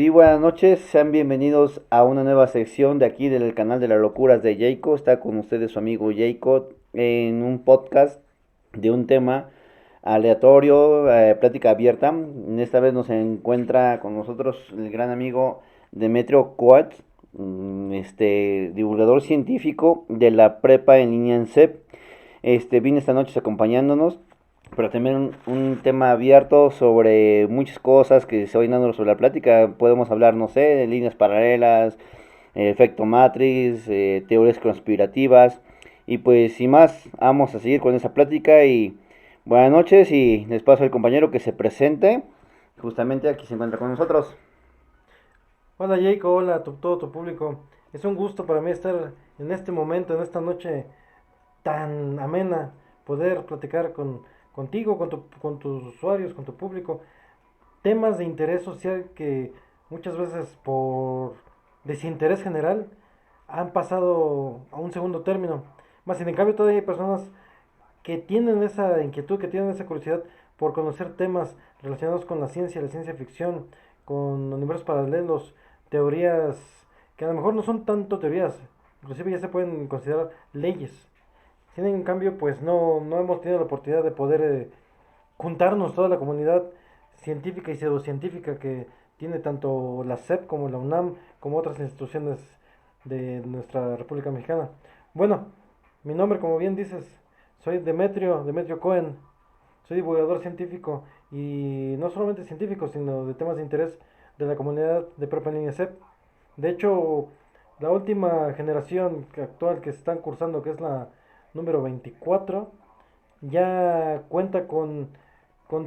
Sí, buenas noches, sean bienvenidos a una nueva sección de aquí del canal de las locuras de Jacob. Está con ustedes su amigo Jacob en un podcast de un tema aleatorio, plática abierta. En esta vez nos encuentra con nosotros el gran amigo Demetrio Coat, divulgador científico de la prepa en línea en CEP. Vine esta noche acompañándonos, pero también un tema abierto sobre muchas cosas que se vayan dando sobre la plática. Podemos hablar, no sé, de líneas paralelas, efecto Matrix, teorías conspirativas. Y pues sin más, vamos a seguir con esa plática y buenas noches y les paso al compañero que se presente. Justamente aquí se encuentra con nosotros. Hola Jacob, hola a todo tu público. Es un gusto para mí estar en este momento, en esta noche tan amena, poder platicar contigo, con tus usuarios, con tu público, temas de interés social que muchas veces por desinterés general han pasado a un segundo término. Más sin en cambio todavía hay personas que tienen esa inquietud, que tienen esa curiosidad por conocer temas relacionados con la ciencia ficción, con universos paralelos, teorías que a lo mejor no son tanto teorías, inclusive ya se pueden considerar leyes. Sin en cambio, pues no hemos tenido la oportunidad de poder juntarnos toda la comunidad científica y pseudocientífica que tiene tanto la SEP como la UNAM, como otras instituciones de nuestra República Mexicana. Bueno, mi nombre, como bien dices, soy Demetrio Cohen, soy divulgador científico y no solamente científico, sino de temas de interés de la comunidad de prepa en línea SEP. De hecho, la última generación actual que se están cursando, que es la número 24, ya cuenta con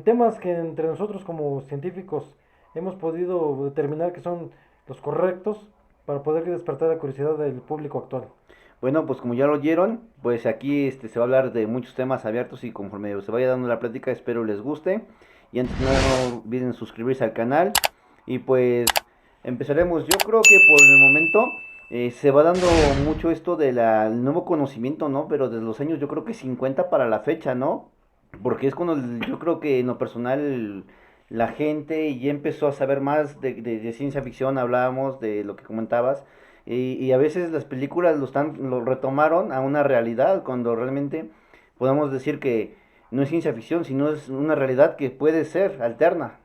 temas que entre nosotros como científicos hemos podido determinar que son los correctos para poder despertar la curiosidad del público actual. Bueno, pues como ya lo oyeron, pues aquí se va a hablar de muchos temas abiertos y conforme se vaya dando la plática espero les guste. Y antes de nada no olviden suscribirse al canal y pues empezaremos. Yo creo que por el momento se va dando mucho esto del nuevo conocimiento, ¿no? Pero desde los años yo creo que 50 para la fecha, ¿no? Porque es cuando yo creo que en lo personal la gente ya empezó a saber más de ciencia ficción, hablábamos de lo que comentabas y a veces las películas lo retomaron a una realidad, cuando realmente podemos decir que no es ciencia ficción, sino es una realidad que puede ser alterna.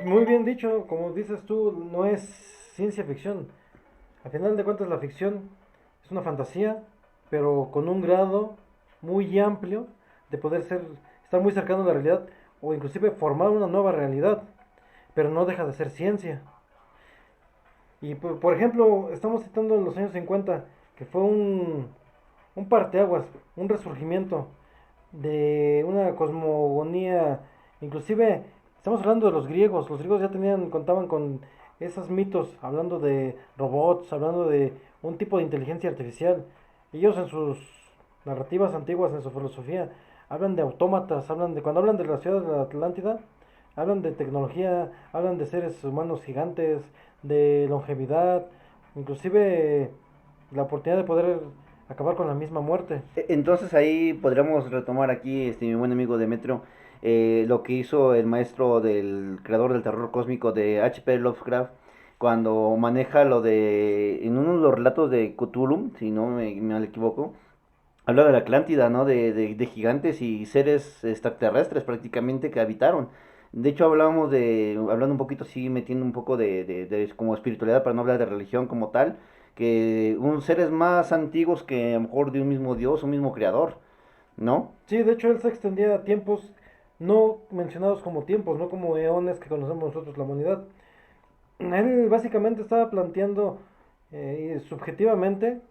Muy bien dicho, como dices tú, no es ciencia ficción. Al final de cuentas la ficción es una fantasía, pero con un grado muy amplio de poder estar muy cercano a la realidad o inclusive formar una nueva realidad, pero no deja de ser ciencia. Y por ejemplo, estamos citando en los años 50, que fue un parteaguas, un resurgimiento de una cosmogonía, inclusive estamos hablando de los griegos ya contaban con esos mitos, hablando de robots, hablando de un tipo de inteligencia artificial. Ellos en sus narrativas antiguas, en su filosofía, hablan de autómatas, cuando hablan de la ciudad de la Atlántida, hablan de tecnología, hablan de seres humanos gigantes, de longevidad, inclusive la oportunidad de poder acabar con la misma muerte. Entonces ahí podríamos retomar aquí, mi buen amigo Demetrio, lo que hizo el maestro del creador del terror cósmico de H.P. Lovecraft cuando maneja lo de, en uno de los relatos de Cthulhu, si no me equivoco, habla de la Atlántida, ¿no? De gigantes y seres extraterrestres prácticamente que habitaron. De hecho, hablando un poquito así, metiendo un poco de como espiritualidad para no hablar de religión como tal, que un seres más antiguos que a lo mejor de un mismo Dios, un mismo creador, ¿no? Sí, de hecho él se extendía a tiempos no mencionados como tiempos, no como eones que conocemos nosotros la humanidad. Él básicamente estaba planteando subjetivamente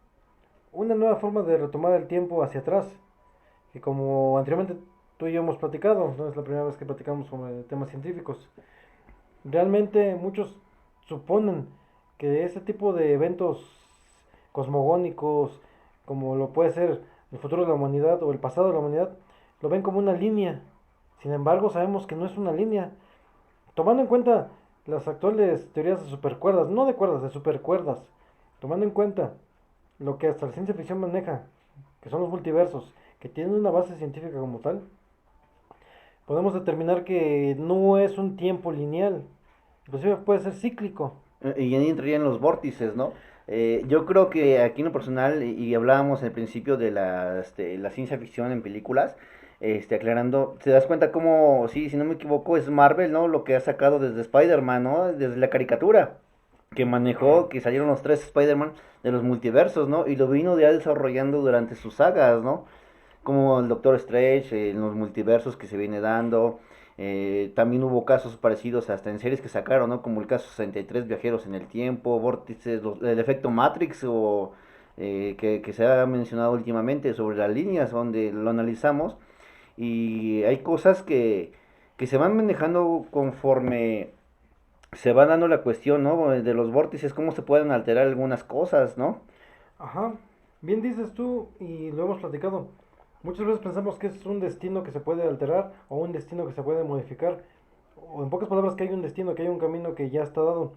una nueva forma de retomar el tiempo hacia atrás, que como anteriormente tú y yo hemos platicado, no es la primera vez que platicamos sobre temas científicos. Realmente muchos suponen que ese tipo de eventos cosmogónicos, como lo puede ser el futuro de la humanidad o el pasado de la humanidad, lo ven como una línea. Sin embargo, sabemos que no es una línea. Tomando en cuenta las actuales teorías de supercuerdas, no de cuerdas, de supercuerdas, tomando en cuenta lo que hasta la ciencia ficción maneja, que son los multiversos, que tienen una base científica como tal, podemos determinar que no es un tiempo lineal, inclusive puede ser cíclico. Y ahí entrarían los vórtices, ¿no? Yo creo que aquí en lo personal, y hablábamos al principio de la ciencia ficción en películas, aclarando, te das cuenta cómo, sí, si no me equivoco, es Marvel, ¿no? Lo que ha sacado desde Spider-Man, ¿no? Desde la caricatura que manejó, que salieron los tres Spider-Man de los multiversos, ¿no? Y lo vino ya desarrollando durante sus sagas, ¿no? Como el Doctor Strange, en los multiversos que se viene dando. También hubo casos parecidos hasta en series que sacaron, ¿no? Como el caso 63 Viajeros en el Tiempo, Vórtices, el efecto Matrix, o que se ha mencionado últimamente sobre las líneas donde lo analizamos. Y hay cosas que se van manejando conforme se va dando la cuestión, ¿no? De los vórtices, cómo se pueden alterar algunas cosas, ¿no? Ajá, bien dices tú y lo hemos platicado. Muchas veces pensamos que es un destino que se puede alterar o un destino que se puede modificar. O en pocas palabras que hay un destino, que hay un camino que ya está dado.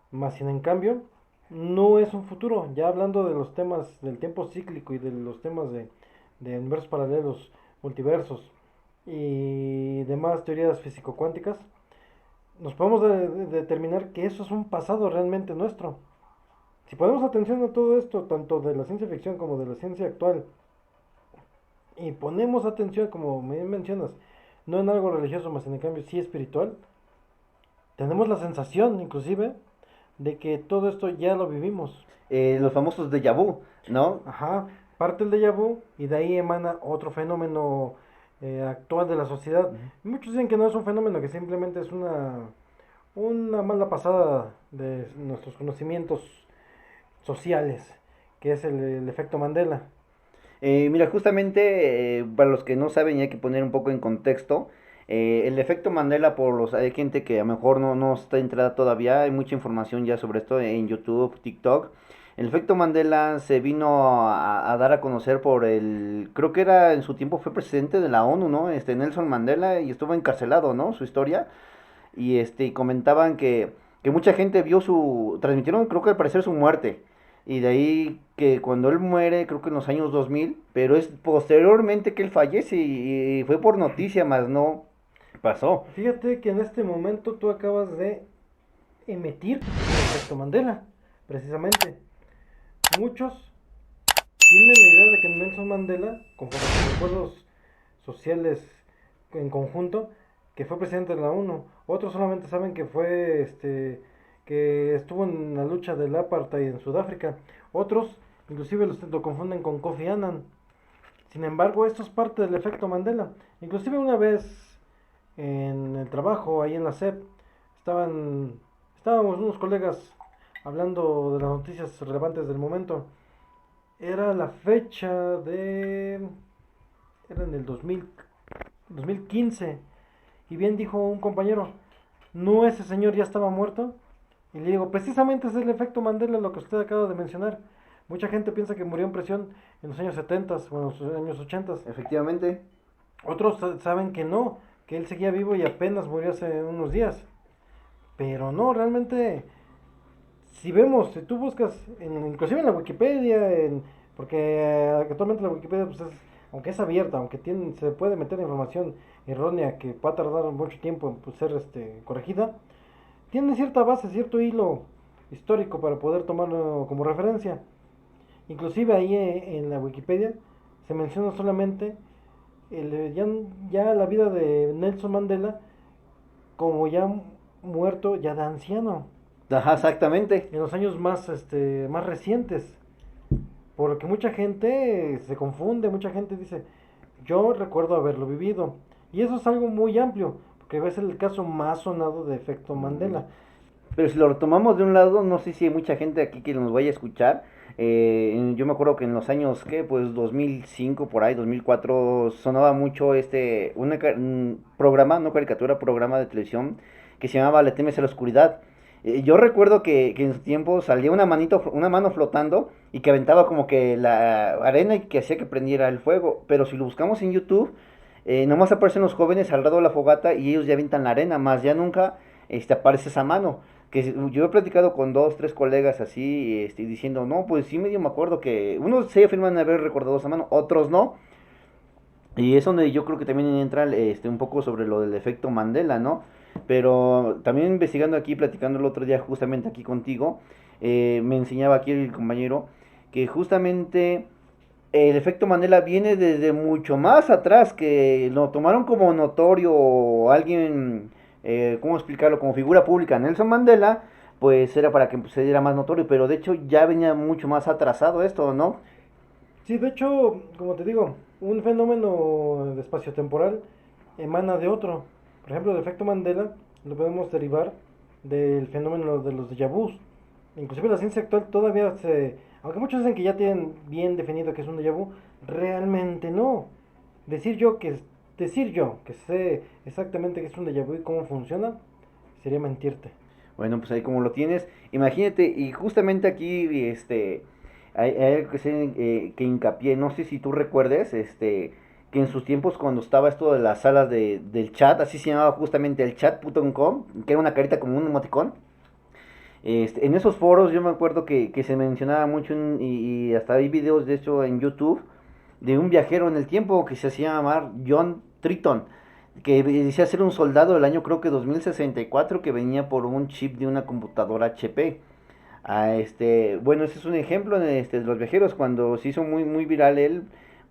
Más sin en cambio, no es un futuro. Ya hablando de los temas del tiempo cíclico y de los temas de universos paralelos, multiversos y demás teorías físico-cuánticas, nos podemos determinar que eso es un pasado realmente nuestro. Si ponemos atención a todo esto, tanto de la ciencia ficción como de la ciencia actual, y ponemos atención, como me mencionas, no en algo religioso, más en cambio sí espiritual, tenemos la sensación, inclusive, de que todo esto ya lo vivimos. Los famosos déjà vu, ¿no? Ajá, parte el déjà vu y de ahí emana otro fenómeno actual de la sociedad. Ujú. Muchos dicen que no es un fenómeno, que simplemente es una mala pasada de nuestros conocimientos sociales, que es el efecto Mandela. Mira, justamente para los que no saben y hay que poner un poco en contexto, el efecto Mandela hay gente que a lo mejor no está entrada todavía, hay mucha información ya sobre esto en YouTube, TikTok. El efecto Mandela se vino a dar a conocer creo que era en su tiempo fue presidente de la ONU, ¿no? Nelson Mandela y estuvo encarcelado, ¿no? Su historia y comentaban que mucha gente transmitieron creo que al parecer su muerte, y de ahí que cuando él muere, creo que en los años 2000, pero es posteriormente que él fallece y fue por noticia, más no pasó. Fíjate que en este momento tú acabas de emitir el efecto Mandela, precisamente. Muchos tienen la idea de que Nelson Mandela, conforme a los acuerdos sociales en conjunto, que fue presidente de la ONU. Otros solamente saben que fue que estuvo en la lucha del apartheid en Sudáfrica. Otros inclusive lo confunden con Kofi Annan. Sin embargo, esto es parte del efecto Mandela. Inclusive una vez en el trabajo, ahí en la SEP, estábamos unos colegas hablando de las noticias relevantes del momento. Era la fecha de... Era en el 2015. Y bien dijo un compañero, ¿no ese señor ya estaba muerto? Y le digo, precisamente es el efecto Mandela lo que usted acaba de mencionar. Mucha gente piensa que murió en prisión en los años 70 o en los años 80. Efectivamente. Otros saben que no, que él seguía vivo y apenas murió hace unos días. Pero no, realmente, si vemos, si tú buscas, inclusive en la Wikipedia, porque actualmente la Wikipedia, pues aunque es abierta, aunque se puede meter información errónea que va a tardar mucho tiempo en pues, ser corregida, tiene cierta base, cierto hilo histórico para poder tomarlo como referencia. Inclusive ahí en la Wikipedia se menciona solamente ya la vida de Nelson Mandela como ya muerto, ya de anciano, Ajá, exactamente. en los años más recientes. Porque mucha gente se confunde, mucha gente dice, yo recuerdo haberlo vivido. Y eso es algo muy amplio, porque va a ser el caso más sonado de efecto Mandela. Pero si lo retomamos de un lado, no sé si hay mucha gente aquí que nos vaya a escuchar. Yo me acuerdo que en los años, ¿qué? Pues 2005, por ahí, 2004, sonaba mucho un programa, no caricatura, programa de televisión que se llamaba Le temes a la oscuridad. Yo recuerdo que en su tiempo salía una mano flotando y que aventaba como que la arena y que hacía que prendiera el fuego. Pero si lo buscamos en YouTube, nomás aparecen los jóvenes al lado de la fogata y ellos ya avientan la arena, más ya nunca aparece esa mano. Yo he platicado con dos, tres colegas así, diciendo, no, pues sí medio me acuerdo que unos se afirman haber recordado esa mano, otros no. Y es donde yo creo que también entra un poco sobre lo del efecto Mandela, ¿no? Pero también investigando aquí, platicando el otro día justamente aquí contigo, me enseñaba aquí el compañero que justamente el efecto Mandela viene desde mucho más atrás, que lo tomaron como notorio o alguien, ¿cómo explicarlo? Como figura pública, Nelson Mandela, pues era para que se diera más notorio, pero de hecho ya venía mucho más atrasado esto, ¿no? Sí, de hecho, como te digo, un fenómeno de espacio-temporal emana de otro. Por ejemplo, el efecto Mandela lo podemos derivar del fenómeno de los déjà vus. Inclusive la ciencia actual todavía aunque muchos dicen que ya tienen bien definido que es un déjà vu, realmente no. Decir yo que, decir yo que sé exactamente qué es un déjà vu y cómo funciona, sería mentirte. Bueno, pues ahí como lo tienes, imagínate, y justamente aquí, hay algo que, que hincapié, no sé si tú recuerdes, que en sus tiempos cuando estaba esto de las salas del chat, así se llamaba justamente el chat.com, que era una carita como un emoticón, en esos foros yo me acuerdo que se mencionaba mucho, y hasta hay videos de hecho en YouTube, de un viajero en el tiempo que se hacía llamar John Triton, que decía ser un soldado del año creo que 2064 que venía por un chip de una computadora HP. Bueno, ese es un ejemplo de los viajeros cuando se hizo muy viral él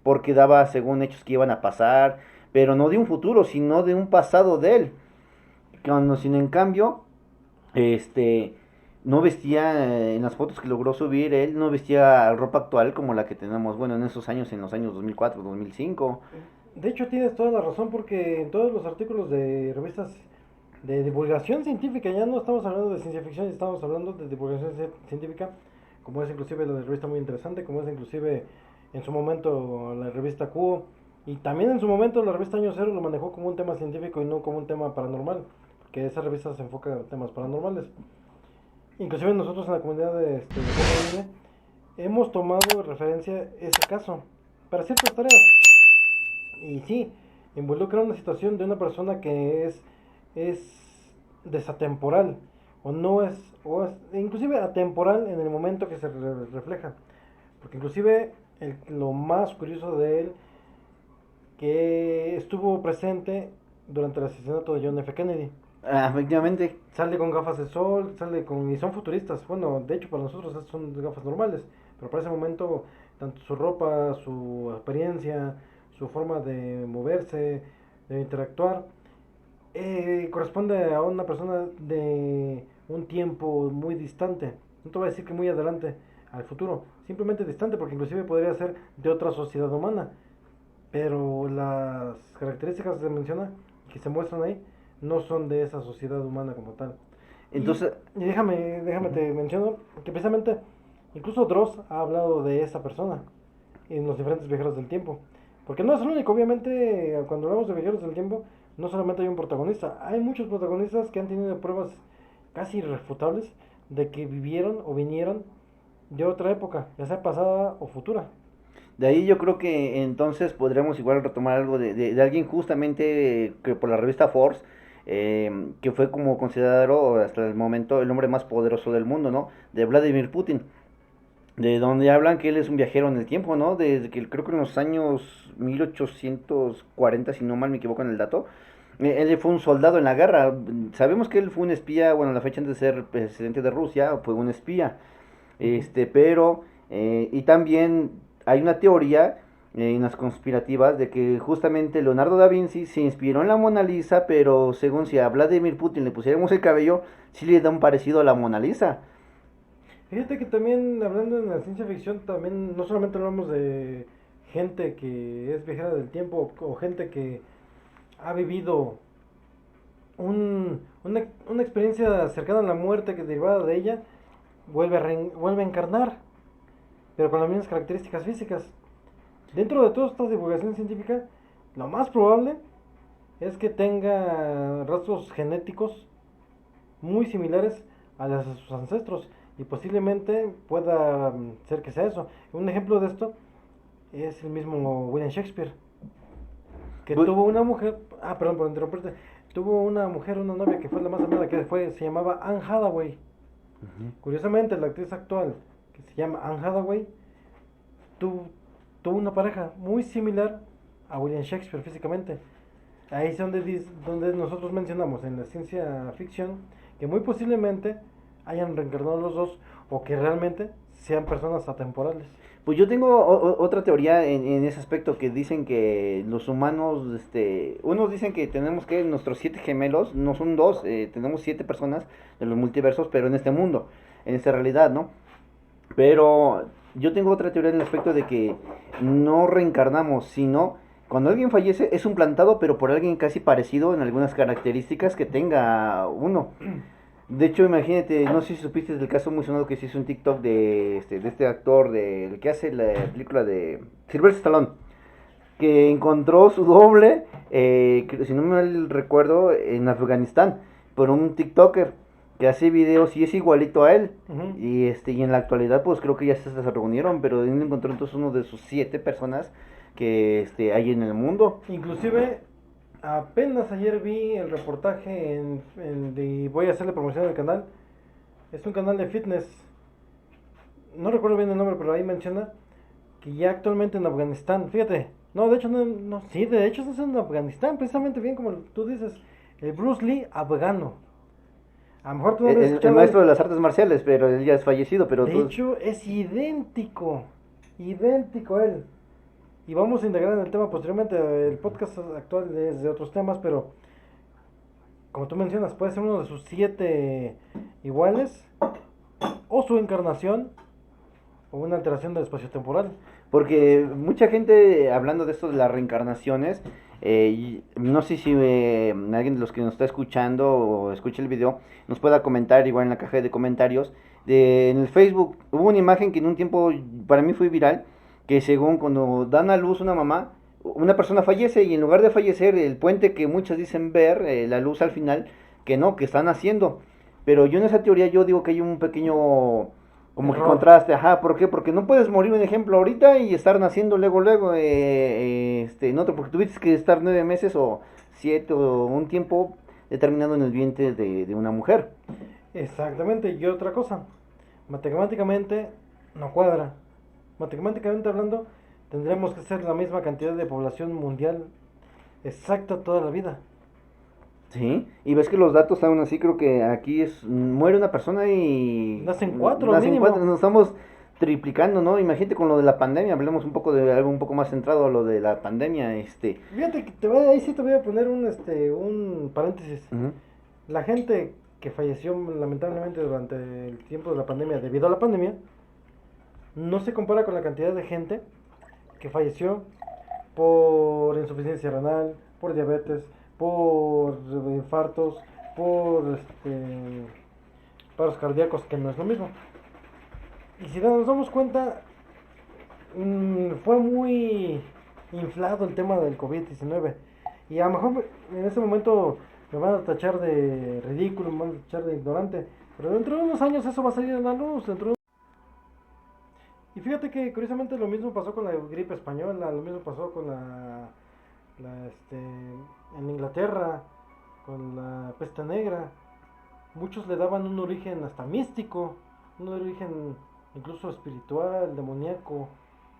porque daba según hechos que iban a pasar, pero no de un futuro, sino de un pasado de él. Cuando sin en cambio, este, no vestía, en las fotos que logró subir, él no vestía ropa actual como la que tenemos, bueno, en esos años, en los años 2004, 2005. De hecho, tienes toda la razón porque en todos los artículos de revistas de divulgación científica, ya no estamos hablando de ciencia ficción, estamos hablando de divulgación científica, como es inclusive la de revista muy interesante, como es inclusive en su momento la revista Cuo, y también en su momento la revista Año Cero lo manejó como un tema científico y no como un tema paranormal, porque esa revista se enfoca en temas paranormales. Inclusive nosotros en la comunidad de GNN hemos tomado de referencia ese caso para ciertas tareas. Y sí, involucra una situación de una persona que es desatemporal, o no es, inclusive atemporal en el momento que se refleja. Porque inclusive lo más curioso de él, que estuvo presente durante el asesinato de John F. Kennedy. Ah, efectivamente. Sale con gafas de sol, y son futuristas. Bueno, de hecho para nosotros son gafas normales, pero para ese momento tanto su ropa, su experiencia, su forma de moverse, de interactuar, corresponde a una persona de un tiempo muy distante. No te voy a decir que muy adelante al futuro, simplemente distante, porque inclusive podría ser de otra sociedad humana, pero las características que se menciona, que se muestran ahí, no son de esa sociedad humana como tal. Y, Entonces, y déjame te menciono que precisamente incluso Dross ha hablado de esa persona en los diferentes viajeros del tiempo. Porque no es el único, obviamente, cuando hablamos de viajeros del tiempo, no solamente hay un protagonista, hay muchos protagonistas que han tenido pruebas casi irrefutables de que vivieron o vinieron de otra época, ya sea pasada o futura. de ahí yo creo que entonces podremos igual retomar algo de alguien justamente que por la revista Force, que fue como considerado hasta el momento el hombre más poderoso del mundo, ¿no? De Vladimir Putin, de donde hablan que él es un viajero en el tiempo, ¿no? Desde que creo que en los años 1840, si no mal me equivoco en el dato, él fue un soldado en la guerra. Sabemos que él fue un espía, bueno, la fecha antes de ser presidente de Rusia, fue un espía. Ujú. Pero, y también hay una teoría en las conspirativas de que justamente Leonardo da Vinci se inspiró en la Mona Lisa, pero según si a Vladimir Putin le pusiéramos el cabello, sí le da un parecido a la Mona Lisa. Fíjate que también hablando en la ciencia ficción, también no solamente hablamos de gente que es viajera del tiempo o gente que ha vivido una experiencia cercana a la muerte que derivada de ella vuelve a encarnar, pero con las mismas características físicas. Dentro de toda esta divulgación científica, lo más probable es que tenga rasgos genéticos muy similares a los de sus ancestros y posiblemente pueda ser que sea eso. Un ejemplo de esto es el mismo William Shakespeare, que Bu- tuvo una mujer, perdón por interrumpirte, tuvo una mujer, una novia que fue la más amada se llamaba Anne Hathaway. Ujú. Curiosamente, la actriz actual, que se llama Anne Hathaway, tuvo, tuvo una pareja muy similar a William Shakespeare físicamente. Ahí es donde nosotros mencionamos en la ciencia ficción que muy posiblemente hayan reencarnado los dos o que realmente sean personas atemporales. Pues yo tengo otra teoría en ese aspecto que dicen que los humanos, unos dicen que tenemos que nuestros 7 gemelos, no son dos, tenemos 7 personas de los multiversos, pero en este mundo, en esta realidad, ¿no? Pero yo tengo otra teoría en el aspecto de que no reencarnamos, sino cuando alguien fallece es un plantado, pero por alguien casi parecido en algunas características que tenga uno. De hecho, imagínate, no sé si supiste del caso muy sonado que se hizo un TikTok de este actor, el que hace la película de Sylvester Stallone, que encontró su doble, si no me recuerdo, en Afganistán, por un TikToker que hace videos y es igualito a él. Ujú. Y en la actualidad, pues creo que ya se reunieron, pero él encontró entonces uno de sus 7 personas que hay en el mundo. Inclusive, apenas ayer vi el reportaje y voy a hacerle promoción al canal. Es un canal de fitness. No recuerdo bien el nombre, pero ahí menciona que ya actualmente en Afganistán, fíjate, no, de hecho no, sí, de hecho es en Afganistán, precisamente bien como tú dices, el Bruce Lee afgano. A lo mejor tú no habías El escuchado de maestro él. de las artes marciales, pero él ya es fallecido, pero De tú... hecho, es idéntico a él. Y vamos a integrar en el tema posteriormente. El podcast actual es de otros temas, pero como tú mencionas, puede ser uno de sus 7 iguales, o su encarnación, o una alteración del espacio temporal. Porque mucha gente, hablando de esto de las reencarnaciones, no sé si alguien de los que nos está escuchando o escucha el video nos pueda comentar igual en la caja de comentarios. En el Facebook hubo una imagen que en un tiempo para mí fue viral, que según cuando dan a luz una mamá, una persona fallece y en lugar de fallecer, el puente que muchas dicen ver, la luz al final, que no, que están haciendo. Pero yo en esa teoría yo digo que hay un pequeño como que Error. contraste, ajá, ¿por qué? Porque no puedes morir, un ejemplo, ahorita y estar naciendo luego, en otro, porque tuviste que estar 9 meses o 7 o un tiempo determinado en el vientre de una mujer. Exactamente. Y otra cosa, matemáticamente no cuadra. Matemáticamente hablando, tendremos que ser la misma cantidad de población mundial exacta toda la vida. Sí, y ves que los datos aún así creo que aquí muere una persona y Nacen 4 nacen 4, mínimo. nos estamos triplicando, ¿no? Imagínate con lo de la pandemia, hablemos un poco de algo un poco más centrado a lo de la pandemia. Fíjate que ahí sí te voy a poner un paréntesis. Ujú. La gente que falleció lamentablemente durante el tiempo de la pandemia, debido a la pandemia, no se compara con la cantidad de gente que falleció por insuficiencia renal, por diabetes, por infartos, por paros cardíacos, que no es lo mismo. Y si nos damos cuenta, fue muy inflado el tema del COVID-19. Y a lo mejor en ese momento me van a tachar de ridículo, me van a tachar de ignorante. Pero dentro de unos años eso va a salir a la luz. Y fíjate que curiosamente lo mismo pasó con la gripe española, lo mismo pasó con en Inglaterra, con la peste negra. Muchos le daban un origen hasta místico, un origen incluso espiritual, demoníaco,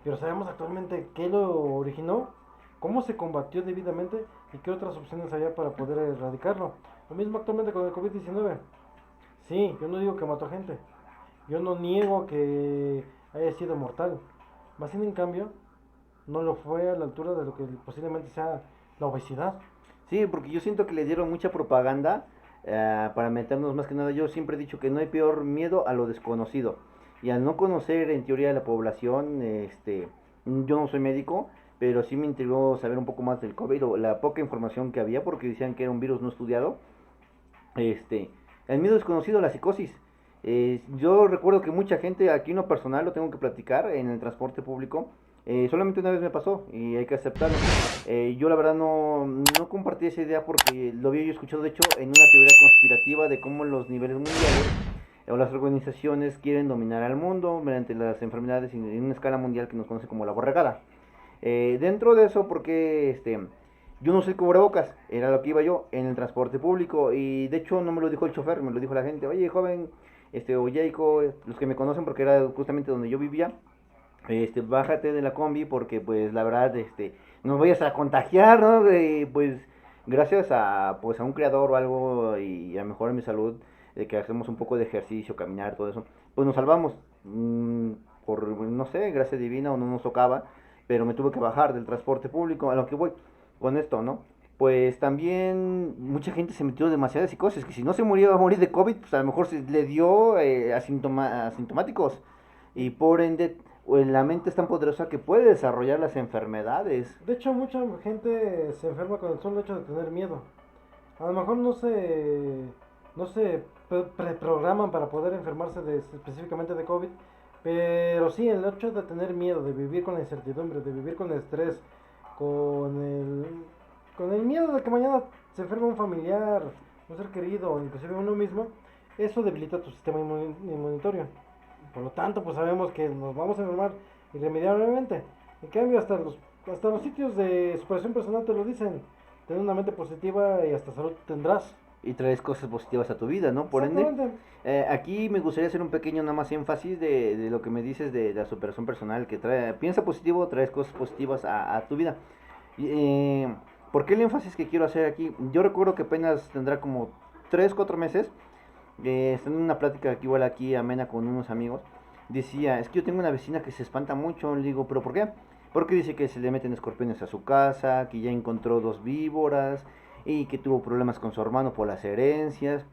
pero sabemos actualmente qué lo originó, cómo se combatió debidamente y qué otras opciones había para poder erradicarlo. Lo mismo actualmente con el COVID-19. Sí, yo no digo que mató gente, yo no niego que haya sido mortal, más bien en cambio no lo fue a la altura de lo que posiblemente sea la obesidad. Sí, porque yo siento que le dieron mucha propaganda para meternos más que nada. Yo siempre he dicho que no hay peor miedo a lo desconocido. Y al no conocer en teoría la población, yo no soy médico, pero sí me intrigó saber un poco más del COVID o la poca información que había porque decían que era un virus no estudiado. Este, el miedo desconocido, la psicosis. Yo recuerdo que mucha gente, aquí en lo personal, lo tengo que platicar en el transporte público. Solamente una vez me pasó y hay que aceptarlo. Yo la verdad no compartí esa idea porque lo había yo escuchado de hecho en una teoría conspirativa de cómo los niveles mundiales o las organizaciones quieren dominar al mundo mediante las enfermedades en una escala mundial que nos conoce como la borregada. Dentro de eso, porque yo no soy cubrebocas, era lo que iba yo en el transporte público y de hecho no me lo dijo el chofer, me lo dijo la gente, oye joven, o Jayco, los que me conocen porque era justamente donde yo vivía, bájate de la combi porque pues la verdad, nos vayas a contagiar, ¿no? Pues gracias a pues a un creador o algo y a mejorar mi salud, de que hacemos un poco de ejercicio, caminar, todo eso, pues nos salvamos. Por, no sé, gracia divina o no nos tocaba, pero me tuve que bajar del transporte público, a lo que voy con esto, ¿no? Pues también mucha gente se metió demasiadas psicosis, que si no se murió, iba a morir de COVID, pues a lo mejor se le dio asintomáticos y por ende la mente es tan poderosa que puede desarrollar las enfermedades. De hecho, mucha gente se enferma con el solo hecho de tener miedo. A lo mejor no se preprograman para poder enfermarse específicamente de COVID, pero sí el hecho de tener miedo, de vivir con la incertidumbre, de vivir con el estrés, con el, con el miedo de que mañana se enferme un familiar, un ser querido, o inclusive uno mismo, eso debilita tu sistema inmunitario. Por lo tanto, pues sabemos que nos vamos a enfermar irremediablemente. En cambio, hasta los sitios de superación personal te lo dicen. Ten una mente positiva y hasta salud tendrás. Y traes cosas positivas a tu vida, ¿no? Por ende, Exactamente. aquí me gustaría hacer un pequeño nada más énfasis de lo que me dices de la superación personal, que trae, piensa positivo, traes cosas positivas a tu vida. Y, ¿por qué el énfasis que quiero hacer aquí? Yo recuerdo que apenas tendrá como 3 4 meses, estando en una plática aquí igual aquí amena con unos amigos, decía, es que yo tengo una vecina que se espanta mucho, le digo, ¿pero por qué? Porque dice que se le meten escorpiones a su casa, que ya encontró 2 víboras y que tuvo problemas con su hermano por las herencias.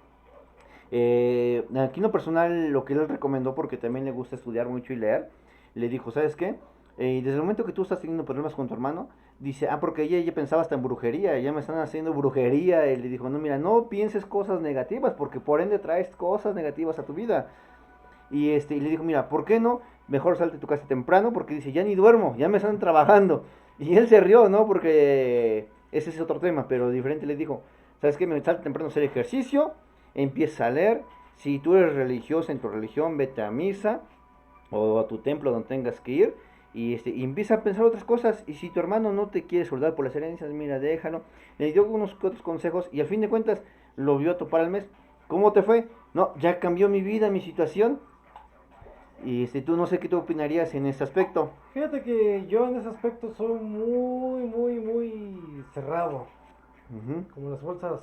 Aquí en lo personal, lo que él recomendó, porque también le gusta estudiar mucho y leer, le dijo, ¿sabes qué? Desde el momento que tú estás teniendo problemas con tu hermano, dice, porque ella pensaba hasta en brujería, ya me están haciendo brujería, y le dijo, no, mira, no pienses cosas negativas, porque por ende traes cosas negativas a tu vida. Y le dijo, mira, ¿por qué no? Mejor salte de tu casa temprano, porque dice, ya ni duermo, ya me están trabajando. Y él se rió, ¿no? Porque ese es otro tema, pero diferente le dijo, ¿sabes qué? Me salte temprano a hacer ejercicio, empieza a leer. Si tú eres religiosa en tu religión, vete a misa o a tu templo donde tengas que ir. Y empieza a pensar otras cosas. Y si tu hermano no te quiere soldar por las herencias, mira, déjalo. Le dio unos otros consejos y al fin de cuentas lo vio a topar al mes. ¿Cómo te fue? No, ya cambió mi vida, mi situación. Y tú no sé qué tú opinarías en ese aspecto. Fíjate que yo en ese aspecto soy muy, muy, muy cerrado. Ujú. Como las bolsas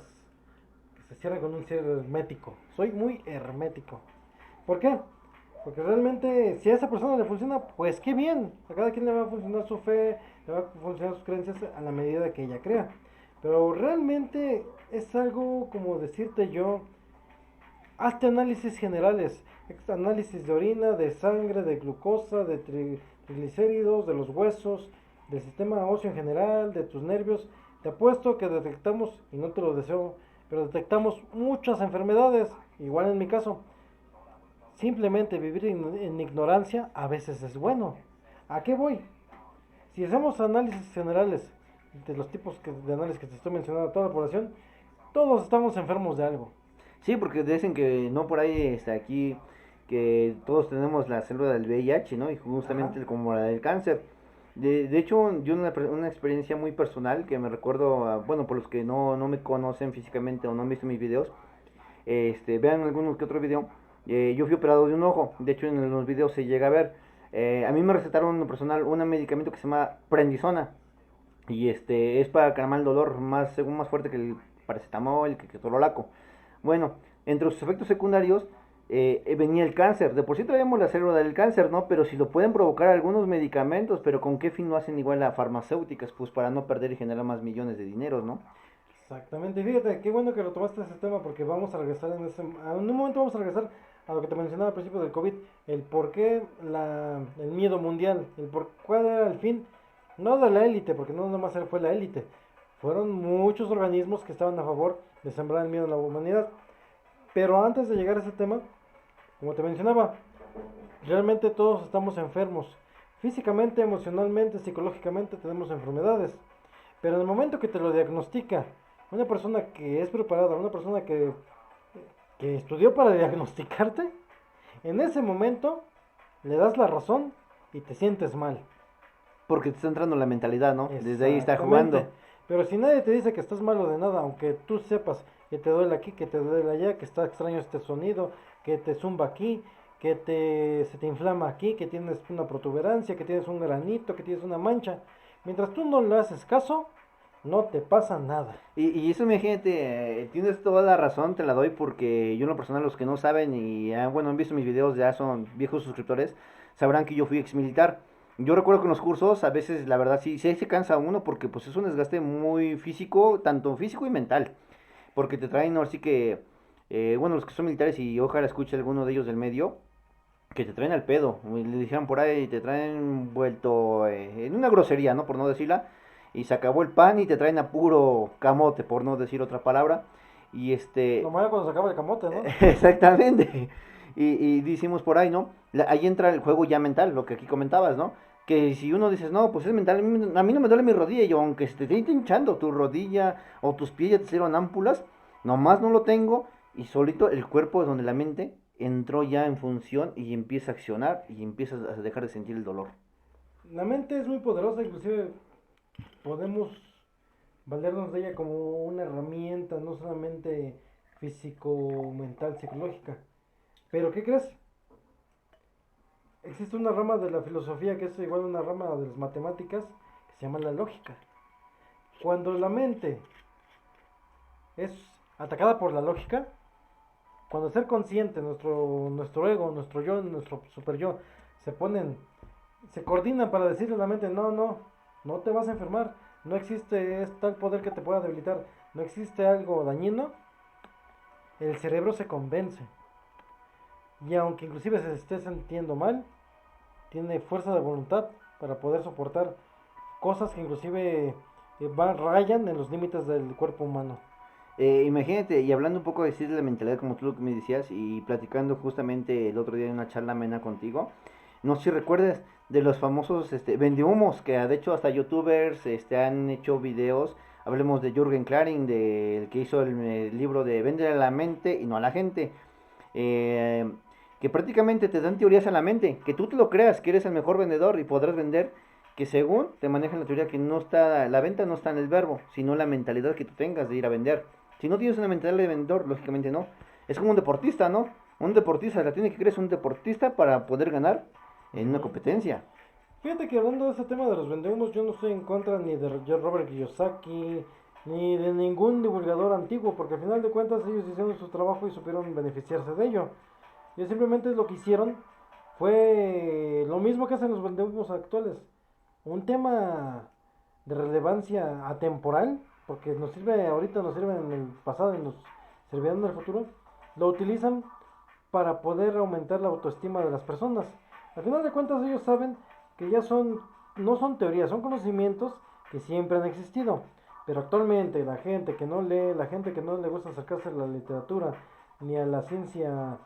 que se cierran con un cierre hermético. Soy muy hermético. ¿Por qué? Porque realmente si a esa persona le funciona, pues qué bien. A cada quien le va a funcionar su fe, le va a funcionar sus creencias a la medida que ella crea. Pero realmente es algo como decirte yo, hazte análisis generales, análisis de orina, de sangre, de glucosa, de triglicéridos, de los huesos, del sistema óseo en general, de tus nervios. Te apuesto que detectamos, y no te lo deseo, pero detectamos muchas enfermedades, igual en mi caso. Simplemente vivir en ignorancia a veces es bueno. ¿A qué voy? Si hacemos análisis generales de los tipos de análisis que te estoy mencionando a toda la población, todos estamos enfermos de algo. Sí, porque dicen que no por ahí está aquí que todos tenemos la célula del VIH, ¿no? Y Ajá. justamente como la del cáncer. De hecho, yo una experiencia muy personal que me recuerdo, bueno, por los que no me conocen físicamente o no han visto mis videos, vean algunos que otro video. Yo fui operado de un ojo, de hecho en los videos se llega a ver. A mí me recetaron en lo personal un medicamento que se llama Prendizona. Y es para calmar el dolor más, según más fuerte que el paracetamol, que el torolaco. Bueno, entre sus efectos secundarios venía el cáncer. De por sí traíamos la célula del cáncer, ¿no? Pero si lo pueden provocar algunos medicamentos, pero ¿con qué fin lo hacen igual las farmacéuticas? Pues para no perder y generar más millones de dineros, ¿no? Exactamente, fíjate, qué bueno que lo tomaste ese tema porque vamos a regresar en un momento vamos a regresar a lo que te mencionaba al principio del COVID, el por qué el miedo mundial, cuál era el fin, no de la élite, porque no nomás fue la élite, fueron muchos organismos que estaban a favor de sembrar el miedo en la humanidad. Pero antes de llegar a ese tema, como te mencionaba, realmente todos estamos enfermos, físicamente, emocionalmente, psicológicamente tenemos enfermedades. Pero en el momento que te lo diagnostica una persona que es preparada, una persona que estudió para diagnosticarte, en ese momento le das la razón y te sientes mal. Porque te está entrando la mentalidad, ¿no? Desde ahí está Exactamente. jugando. Pero si nadie te dice que estás malo de nada, aunque tú sepas que te duele aquí, que te duele allá, que está extraño este sonido, que te zumba aquí, se te inflama aquí, que tienes una protuberancia, que tienes un granito, que tienes una mancha. Mientras tú no le haces caso, no te pasa nada. Y eso, imagínate, tienes toda la razón, te la doy porque yo en lo personal, los que no saben y bueno, han visto mis videos, ya son viejos suscriptores, sabrán que yo fui ex militar. Yo recuerdo que en los cursos a veces la verdad sí se cansa uno porque pues es un desgaste muy físico, tanto físico y mental, porque te traen ahora sí que, bueno, los que son militares y ojalá escuche alguno de ellos del medio, que te traen al pedo, le dijeron por ahí, te traen vuelto en una grosería, ¿no? Por no decirla, y se acabó el pan y te traen a puro camote, por no decir otra palabra, y Lo malo cuando se acaba el camote, ¿no? exactamente, y decimos por ahí, ¿no? Ahí entra el juego ya mental, lo que aquí comentabas, ¿no? Que si uno dices, no, pues es mental, a mí no me duele mi rodilla, y aunque se te esté hinchando tu rodilla o tus pies ya te hicieron ámpulas, nomás no lo tengo, y solito el cuerpo es donde la mente entró ya en función y empieza a accionar y empiezas a dejar de sentir el dolor. La mente es muy poderosa, inclusive podemos valernos de ella como una herramienta, no solamente físico, mental, psicológica. Pero ¿qué crees? Existe una rama de la filosofía que es igual a una rama de las matemáticas que se llama la lógica. Cuando la mente es atacada por la lógica, cuando ser consciente, nuestro ego, nuestro yo, nuestro super yo, se ponen, se coordinan para decirle a la mente, no te vas a enfermar, no existe tal poder que te pueda debilitar, no existe algo dañino, el cerebro se convence. Y aunque inclusive se esté sintiendo mal, tiene fuerza de voluntad para poder soportar cosas que inclusive rayan en los límites del cuerpo humano. Imagínate, y hablando un poco de, sí, de la mentalidad, como tú lo que me decías, y platicando justamente el otro día en una charla amena contigo, no sé si recuerdas de los famosos vendehumos, que de hecho hasta youtubers han hecho videos. Hablemos de Jürgen Klarin, del que hizo el libro de Vender a la mente y no a la gente. eh, que prácticamente te dan teorías a la mente, que tú te lo creas, que eres el mejor vendedor y podrás vender, que según te manejan la teoría que no está, la venta no está en el verbo, sino la mentalidad que tú tengas de ir a vender. Si no tienes una mentalidad de vendedor, lógicamente no. Es como un deportista, ¿no? Un deportista la tiene que creer, es un deportista para poder ganar en una Ujú. competencia. Fíjate que hablando de ese tema de los vendehumos, yo no estoy en contra ni de Robert Kiyosaki, ni de ningún divulgador antiguo, porque al final de cuentas ellos hicieron su trabajo y supieron beneficiarse de ello. Ellos simplemente lo que hicieron fue lo mismo que hacen los vendehumos actuales. Un tema de relevancia atemporal, porque nos sirve ahorita, nos sirve en el pasado y nos servirá en el futuro, lo utilizan para poder aumentar la autoestima de las personas. Al final de cuentas ellos saben que ya no son teorías, son conocimientos que siempre han existido. Pero actualmente la gente que no lee, la gente que no le gusta acercarse a la literatura, ni a la ciencia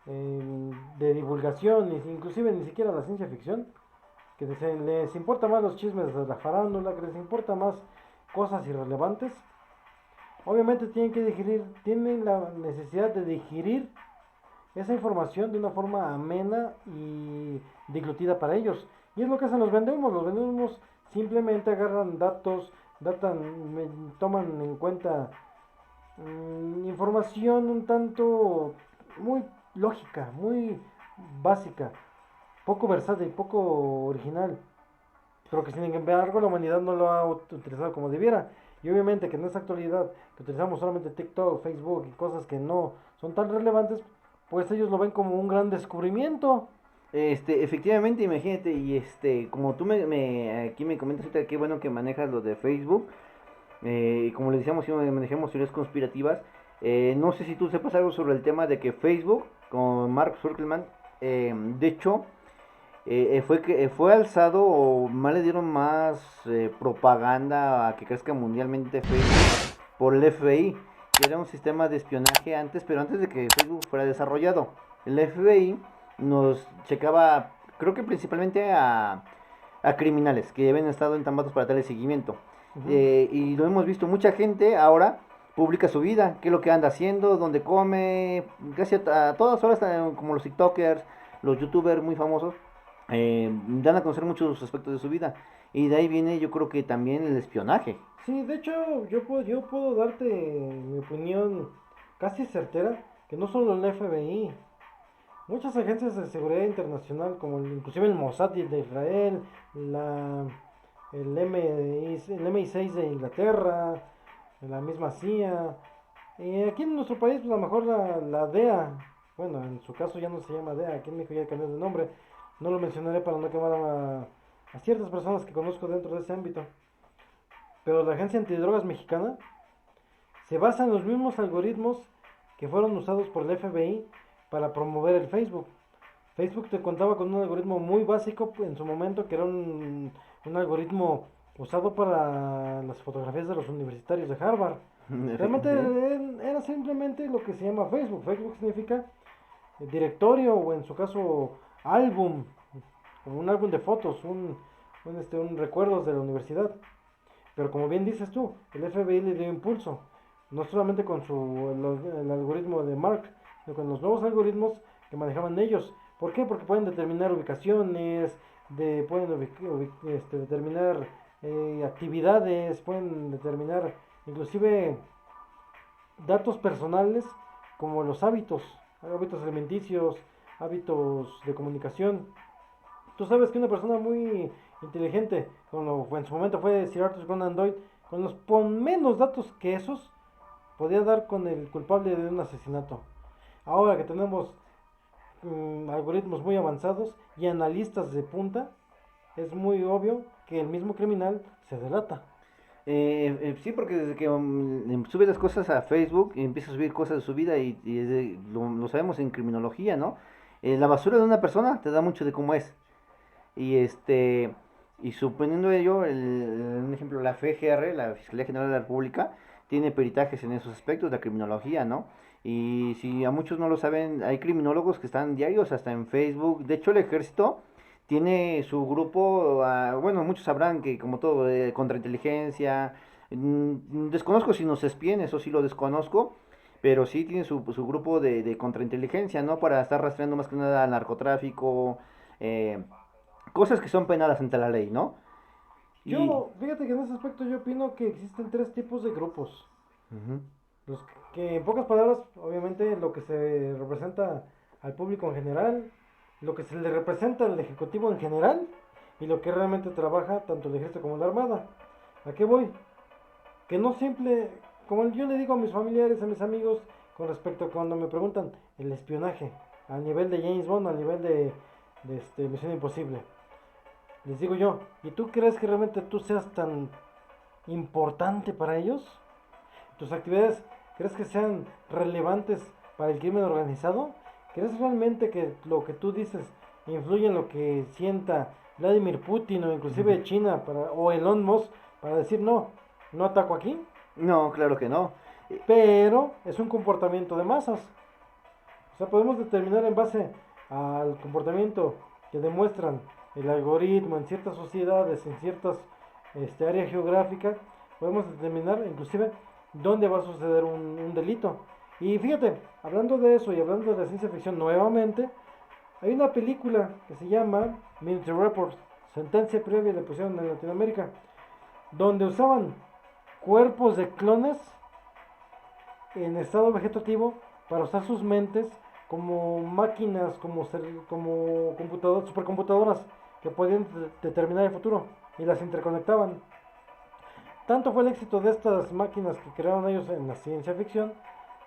de divulgación, ni inclusive ni siquiera a la ciencia ficción, que les importa más los chismes de la farándula, que les importa más cosas irrelevantes, obviamente tienen la necesidad de digerir esa información de una forma amena y diglutida para ellos. Y es lo que hacen los vendehumos. Los vendehumos simplemente agarran datos, toman en cuenta información un tanto muy lógica, muy básica, poco versátil, poco original, pero que sin embargo la humanidad no lo ha utilizado como debiera. Y obviamente que en esta actualidad, que utilizamos solamente TikTok, Facebook y cosas que no son tan relevantes, pues ellos lo ven como un gran descubrimiento. Efectivamente, imagínate, y como tú aquí me comentas ahorita, qué bueno que manejas lo de Facebook. Y como le decíamos, si manejamos teorías conspirativas. No sé si tú sepas algo sobre el tema de que Facebook, con Mark Zuckerberg, de hecho, fue alzado o más le dieron más propaganda a que crezca mundialmente Facebook por el FBI, que era un sistema de espionaje antes, pero antes de que Facebook fuera desarrollado. El FBI nos checaba, creo que principalmente a criminales que habían estado entambados para darle seguimiento. Ujú. Y lo hemos visto, mucha gente ahora publica su vida, qué es lo que anda haciendo, dónde come, casi a todas horas, como los TikTokers, los YouTubers muy famosos, dan a conocer muchos aspectos de su vida. Y de ahí viene yo creo que también el espionaje. Sí, de hecho yo puedo darte mi opinión casi certera, que no solo el FBI, muchas agencias de seguridad internacional, como inclusive el Mossad de Israel, la el MI6 de Inglaterra, la misma CIA. Aquí en nuestro país, pues a lo mejor la DEA, bueno, en su caso ya no se llama DEA, aquí en México ya cambió de nombre. No lo mencionaré para no quemar a ciertas personas que conozco dentro de ese ámbito. Pero la Agencia Antidrogas Mexicana se basa en los mismos algoritmos que fueron usados por el FBI para promover el Facebook. Facebook te contaba con un algoritmo muy básico en su momento, que era un algoritmo usado para las fotografías de los universitarios de Harvard. Realmente Sí. era simplemente lo que se llama Facebook. Facebook significa directorio o en su caso álbum, como un álbum de fotos, un recuerdos de la universidad. Pero como bien dices tú, el FBI le dio impulso, no solamente con el algoritmo de Mark, sino con los nuevos algoritmos que manejaban ellos. ¿Por qué? Porque pueden determinar ubicaciones, pueden determinar actividades, pueden determinar inclusive datos personales como los hábitos alimenticios, hábitos de comunicación. Tú sabes que una persona muy inteligente, como en su momento fue Sir Arthur Conan Doyle, con menos datos que esos, podía dar con el culpable de un asesinato. Ahora que tenemos algoritmos muy avanzados y analistas de punta, es muy obvio que el mismo criminal se delata. Sí, porque desde que sube las cosas a Facebook y empieza a subir cosas de su vida lo sabemos en criminología, ¿no? La basura de una persona te da mucho de cómo es. Y y suponiendo ello, un ejemplo, la FGR, la Fiscalía General de la República, tiene peritajes en esos aspectos de la criminología, ¿no? Y si a muchos no lo saben, hay criminólogos que están diarios hasta en Facebook. De hecho, el ejército tiene su grupo, bueno, muchos sabrán que como todo, contrainteligencia, desconozco si nos espían, eso sí lo desconozco, pero sí tiene su grupo de contrainteligencia, ¿no? Para estar rastreando más que nada al narcotráfico, eh, cosas que son penadas ante la ley, ¿no? Y... Fíjate que en ese aspecto yo opino que existen tres tipos de grupos. Ujú. Los que en pocas palabras, obviamente lo que se representa al público en general, lo que se le representa al ejecutivo en general y lo que realmente trabaja tanto el ejército como la armada. ¿A qué voy? Que no simple, como yo le digo a mis familiares, a mis amigos, con respecto a cuando me preguntan el espionaje, a nivel de James Bond, a nivel de Misión Imposible. Les digo yo, ¿y tú crees que realmente tú seas tan importante para ellos? ¿Tus actividades crees que sean relevantes para el crimen organizado? ¿Crees realmente que lo que tú dices influye en lo que sienta Vladimir Putin o inclusive China o Elon Musk para decir no, no ataco aquí? No, claro que no. Pero es un comportamiento de masas. O sea, podemos determinar en base al comportamiento que demuestran el algoritmo en ciertas sociedades, en ciertas áreas geográficas, podemos determinar inclusive dónde va a suceder un delito. Y fíjate, hablando de eso y hablando de la ciencia ficción nuevamente, hay una película que se llama Minority Report, Sentencia Previa, le pusieron en Latinoamérica, donde usaban cuerpos de clones en estado vegetativo para usar sus mentes como máquinas, como supercomputadoras que podían determinar el futuro y las interconectaban. Tanto fue el éxito de estas máquinas que crearon ellos en la ciencia ficción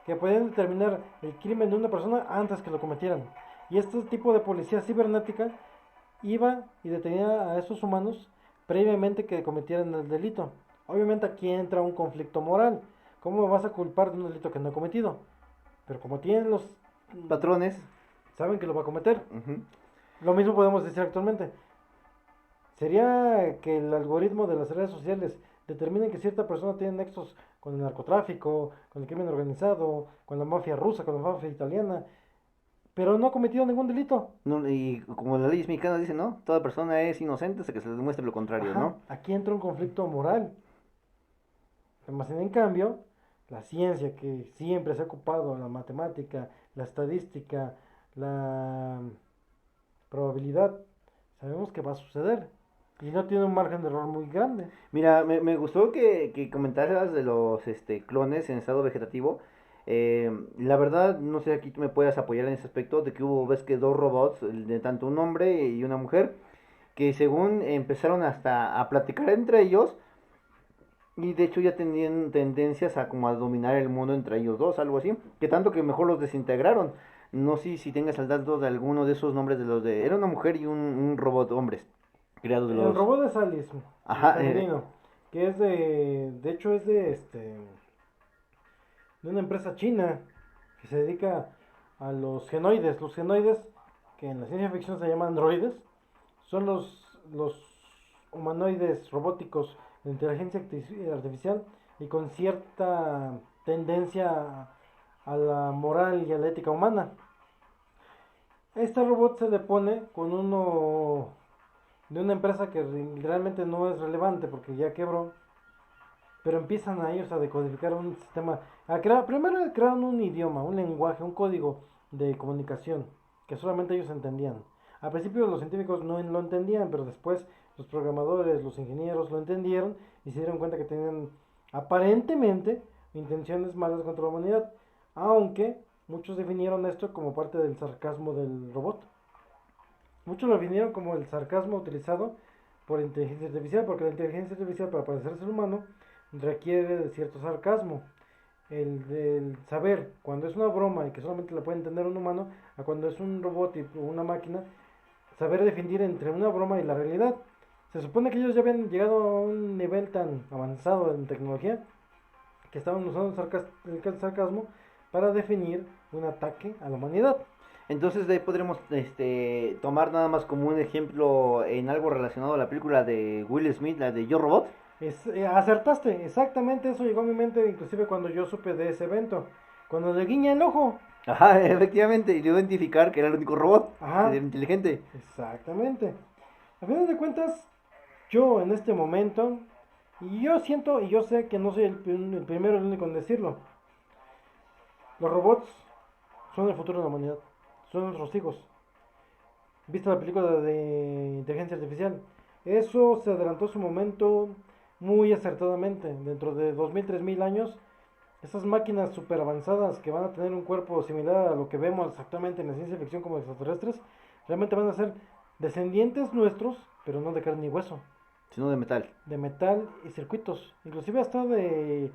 que podían determinar el crimen de una persona antes que lo cometieran. Y este tipo de policía cibernética iba y detenía a esos humanos previamente que cometieran el delito. Obviamente aquí entra un conflicto moral. ¿Cómo me vas a culpar de un delito que no he cometido? Pero como tienen Patrones. saben que lo va a cometer. Ujú. Lo mismo podemos decir actualmente. Sería que el algoritmo de las redes sociales determine que cierta persona tiene nexos con el narcotráfico, con el crimen organizado, con la mafia rusa, con la mafia italiana, pero no ha cometido ningún delito. No, y como las leyes mexicanas dicen, ¿no? Toda persona es inocente hasta que se le demuestre lo contrario, Ajá, ¿no? aquí entra un conflicto moral. Más en cambio, la ciencia que siempre se ha ocupado, la matemática, la estadística, la probabilidad, sabemos que va a suceder. Y no tiene un margen de error muy grande. Mira, me gustó que comentaras de los clones en estado vegetativo. La verdad, no sé, aquí tú me puedas apoyar en ese aspecto de que hubo, ves que dos robots, de tanto un hombre y una mujer, que según empezaron hasta a platicar entre ellos y de hecho ya tenían tendencias a como a dominar el mundo entre ellos dos, algo así, que tanto que mejor los desintegraron. No sé si tengas al dato de alguno de esos nombres de los de... Era una mujer y un robot, hombres, creados de El los... robot es Alice, el Ajá, femenino, que de hecho es de una empresa china que se dedica a los genoides. Los genoides, que en la ciencia ficción se llaman androides, son los humanoides robóticos de inteligencia artificial y con cierta tendencia a la moral y a la ética humana. Este robot se le pone con uno de una empresa que realmente no es relevante porque ya quebró, pero empiezan a ellos a decodificar un sistema, primero crearon un idioma, un lenguaje, un código de comunicación que solamente ellos entendían. Al principio los científicos no lo entendían, pero después los programadores, los ingenieros lo entendieron y se dieron cuenta que tenían aparentemente intenciones malas contra la humanidad, aunque muchos definieron esto como parte del sarcasmo del robot. Muchos lo definieron como el sarcasmo utilizado por inteligencia artificial, porque la inteligencia artificial para parecer ser humano requiere de cierto sarcasmo. El saber cuando es una broma y que solamente la puede entender un humano, a cuando es un robot o una máquina, saber definir entre una broma y la realidad. Se supone que ellos ya habían llegado a un nivel tan avanzado en tecnología que estaban usando el sarcasmo para definir un ataque a la humanidad. entonces de ahí podremos tomar nada más como un ejemplo en algo relacionado a la película de Will Smith, la de Yo Robot. Acertaste, exactamente eso llegó a mi mente, inclusive cuando yo supe de ese evento. Cuando le guiña el ojo. Ajá, efectivamente, y dio a identificar que era el único robot, que era Ajá, inteligente. exactamente. A final de cuentas, yo en este momento, y yo siento y yo sé que no soy el primero y el único en decirlo, los robots son el futuro de la humanidad, son nuestros hijos. ¿Viste la película de inteligencia artificial? Eso se adelantó a su momento muy acertadamente. Dentro de 2000, 3000 años, esas máquinas super avanzadas que van a tener un cuerpo similar a lo que vemos actualmente en la ciencia ficción como extraterrestres, realmente van a ser descendientes nuestros, pero no de carne y hueso, Sino de metal. de metal y circuitos, inclusive hasta de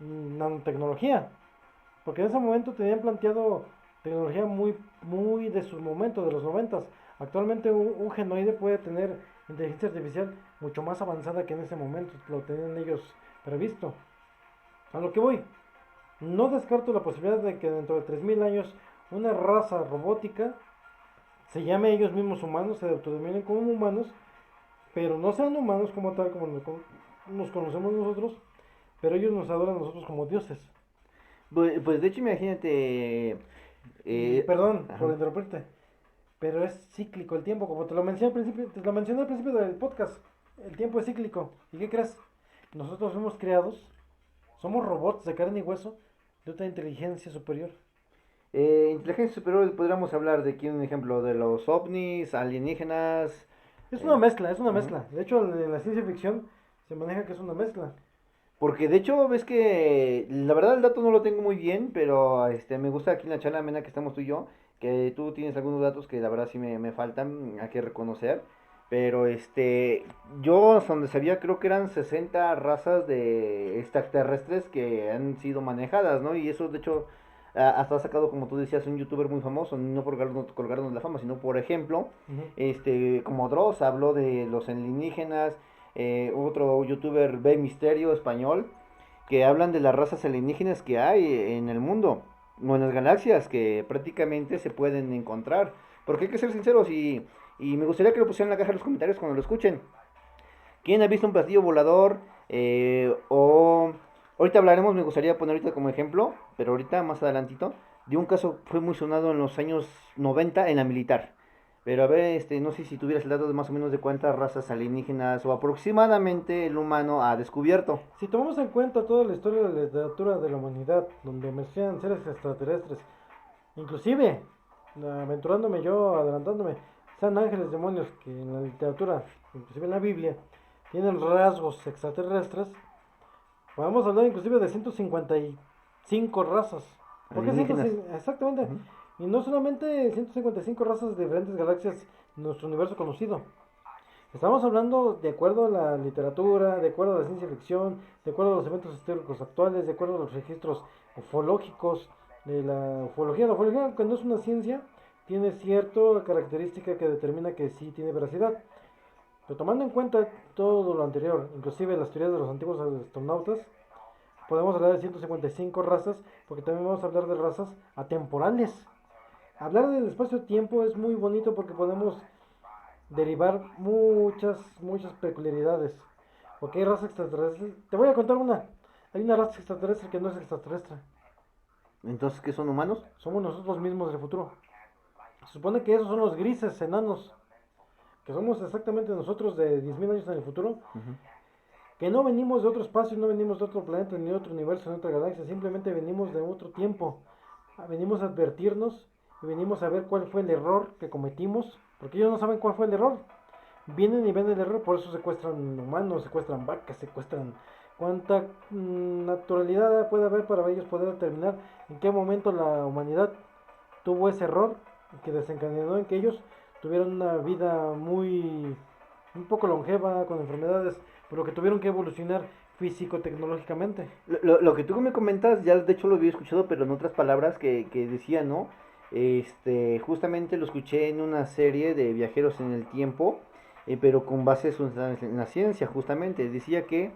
nanotecnología, porque en ese momento tenían planteado tecnología muy de su momento, de los noventas. Actualmente un genoide puede tener inteligencia artificial mucho más avanzada que en ese momento, lo tenían ellos previsto. A lo que voy, no descarto la posibilidad de que dentro de 3000 años una raza robótica se llame ellos mismos humanos, se autodenominen como humanos, pero no sean humanos como tal, como nos conocemos nosotros, pero ellos nos adoran a nosotros como dioses. Pues de hecho, imagínate. Y perdón Ajá. por interrumpirte, pero es cíclico el tiempo, como te lo mencioné al principio, te lo mencioné al principio del podcast. El tiempo es cíclico. ¿Y qué crees? Nosotros fuimos creados, somos robots de carne y hueso de otra inteligencia superior. Inteligencia superior, podríamos hablar de aquí un ejemplo de los ovnis, alienígenas. Es una eh, mezcla, es una Ujú. mezcla. De hecho, en la ciencia ficción se maneja que es una mezcla. Porque de hecho, ves que la verdad el dato no lo tengo muy bien, pero me gusta aquí en la charla amena que estamos tú y yo, que tú tienes algunos datos que la verdad sí me faltan, hay que reconocer. Pero yo hasta donde sabía creo que eran 60 razas de extraterrestres que han sido manejadas, ¿no? Y eso de hecho hasta ha sacado, como tú decías, un youtuber muy famoso, no por colgarnos la fama, sino por ejemplo, Ujú. como Dross habló de los alienígenas, otro youtuber B Misterio español, que hablan de las razas alienígenas que hay en el mundo, o en las galaxias, que prácticamente se pueden encontrar. Porque hay que ser sinceros y me gustaría que lo pusieran en la caja de los comentarios cuando lo escuchen. ¿Quién ha visto un platillo volador? O ahorita hablaremos, me gustaría poner ahorita como ejemplo, pero ahorita más adelantito, de un caso fue muy sonado en los años 90 en la militar. Pero a ver, no sé si tuvieras el dato de más o menos de cuántas razas alienígenas o aproximadamente el humano ha descubierto. Si tomamos en cuenta toda la historia de la literatura de la humanidad, donde mencionan seres extraterrestres, inclusive, aventurándome yo, adelantándome, sean ángeles, demonios, que en la literatura, inclusive en la Biblia, tienen rasgos extraterrestres, podemos hablar inclusive de 155 razas. ¿Por qué Alienígenas. 155? Exactamente. Ujú. Y no solamente 155 razas de diferentes galaxias nuestro universo conocido. Estamos hablando de acuerdo a la literatura, de acuerdo a la ciencia ficción, de acuerdo a los eventos históricos actuales, de acuerdo a los registros ufológicos de la ufología. La ufología, aunque no es una ciencia, tiene cierta característica que determina que sí tiene veracidad. Pero tomando en cuenta todo lo anterior, inclusive las teorías de los antiguos astronautas, podemos hablar de 155 razas, porque también vamos a hablar de razas atemporales. Hablar del espacio-tiempo es muy bonito porque podemos derivar muchas peculiaridades. Porque hay razas extraterrestres. Te voy a contar una. Hay una raza extraterrestre que no es extraterrestre. Entonces, ¿qué son humanos? Somos nosotros mismos del futuro. Se supone que esos son los grises enanos. Que somos exactamente nosotros de 10.000 años en el futuro. Ujú. Que no venimos de otro espacio, no venimos de otro planeta, ni de otro universo, ni de otra galaxia. Simplemente venimos de otro tiempo. Venimos a advertirnos y venimos a ver cuál fue el error que cometimos. Porque ellos no saben cuál fue el error. Vienen y ven el error, por eso secuestran humanos, secuestran vacas, secuestran cuánta naturalidad puede haber para ellos poder determinar en qué momento la humanidad tuvo ese error que desencadenó en que ellos tuvieran una vida un poco longeva, con enfermedades, pero que tuvieron que evolucionar físico-tecnológicamente. Lo que tú me comentas, ya de hecho lo había escuchado, pero en otras palabras que decía, ¿no? Justamente lo escuché en una serie de viajeros en el tiempo, pero con bases en la ciencia, justamente. Decía que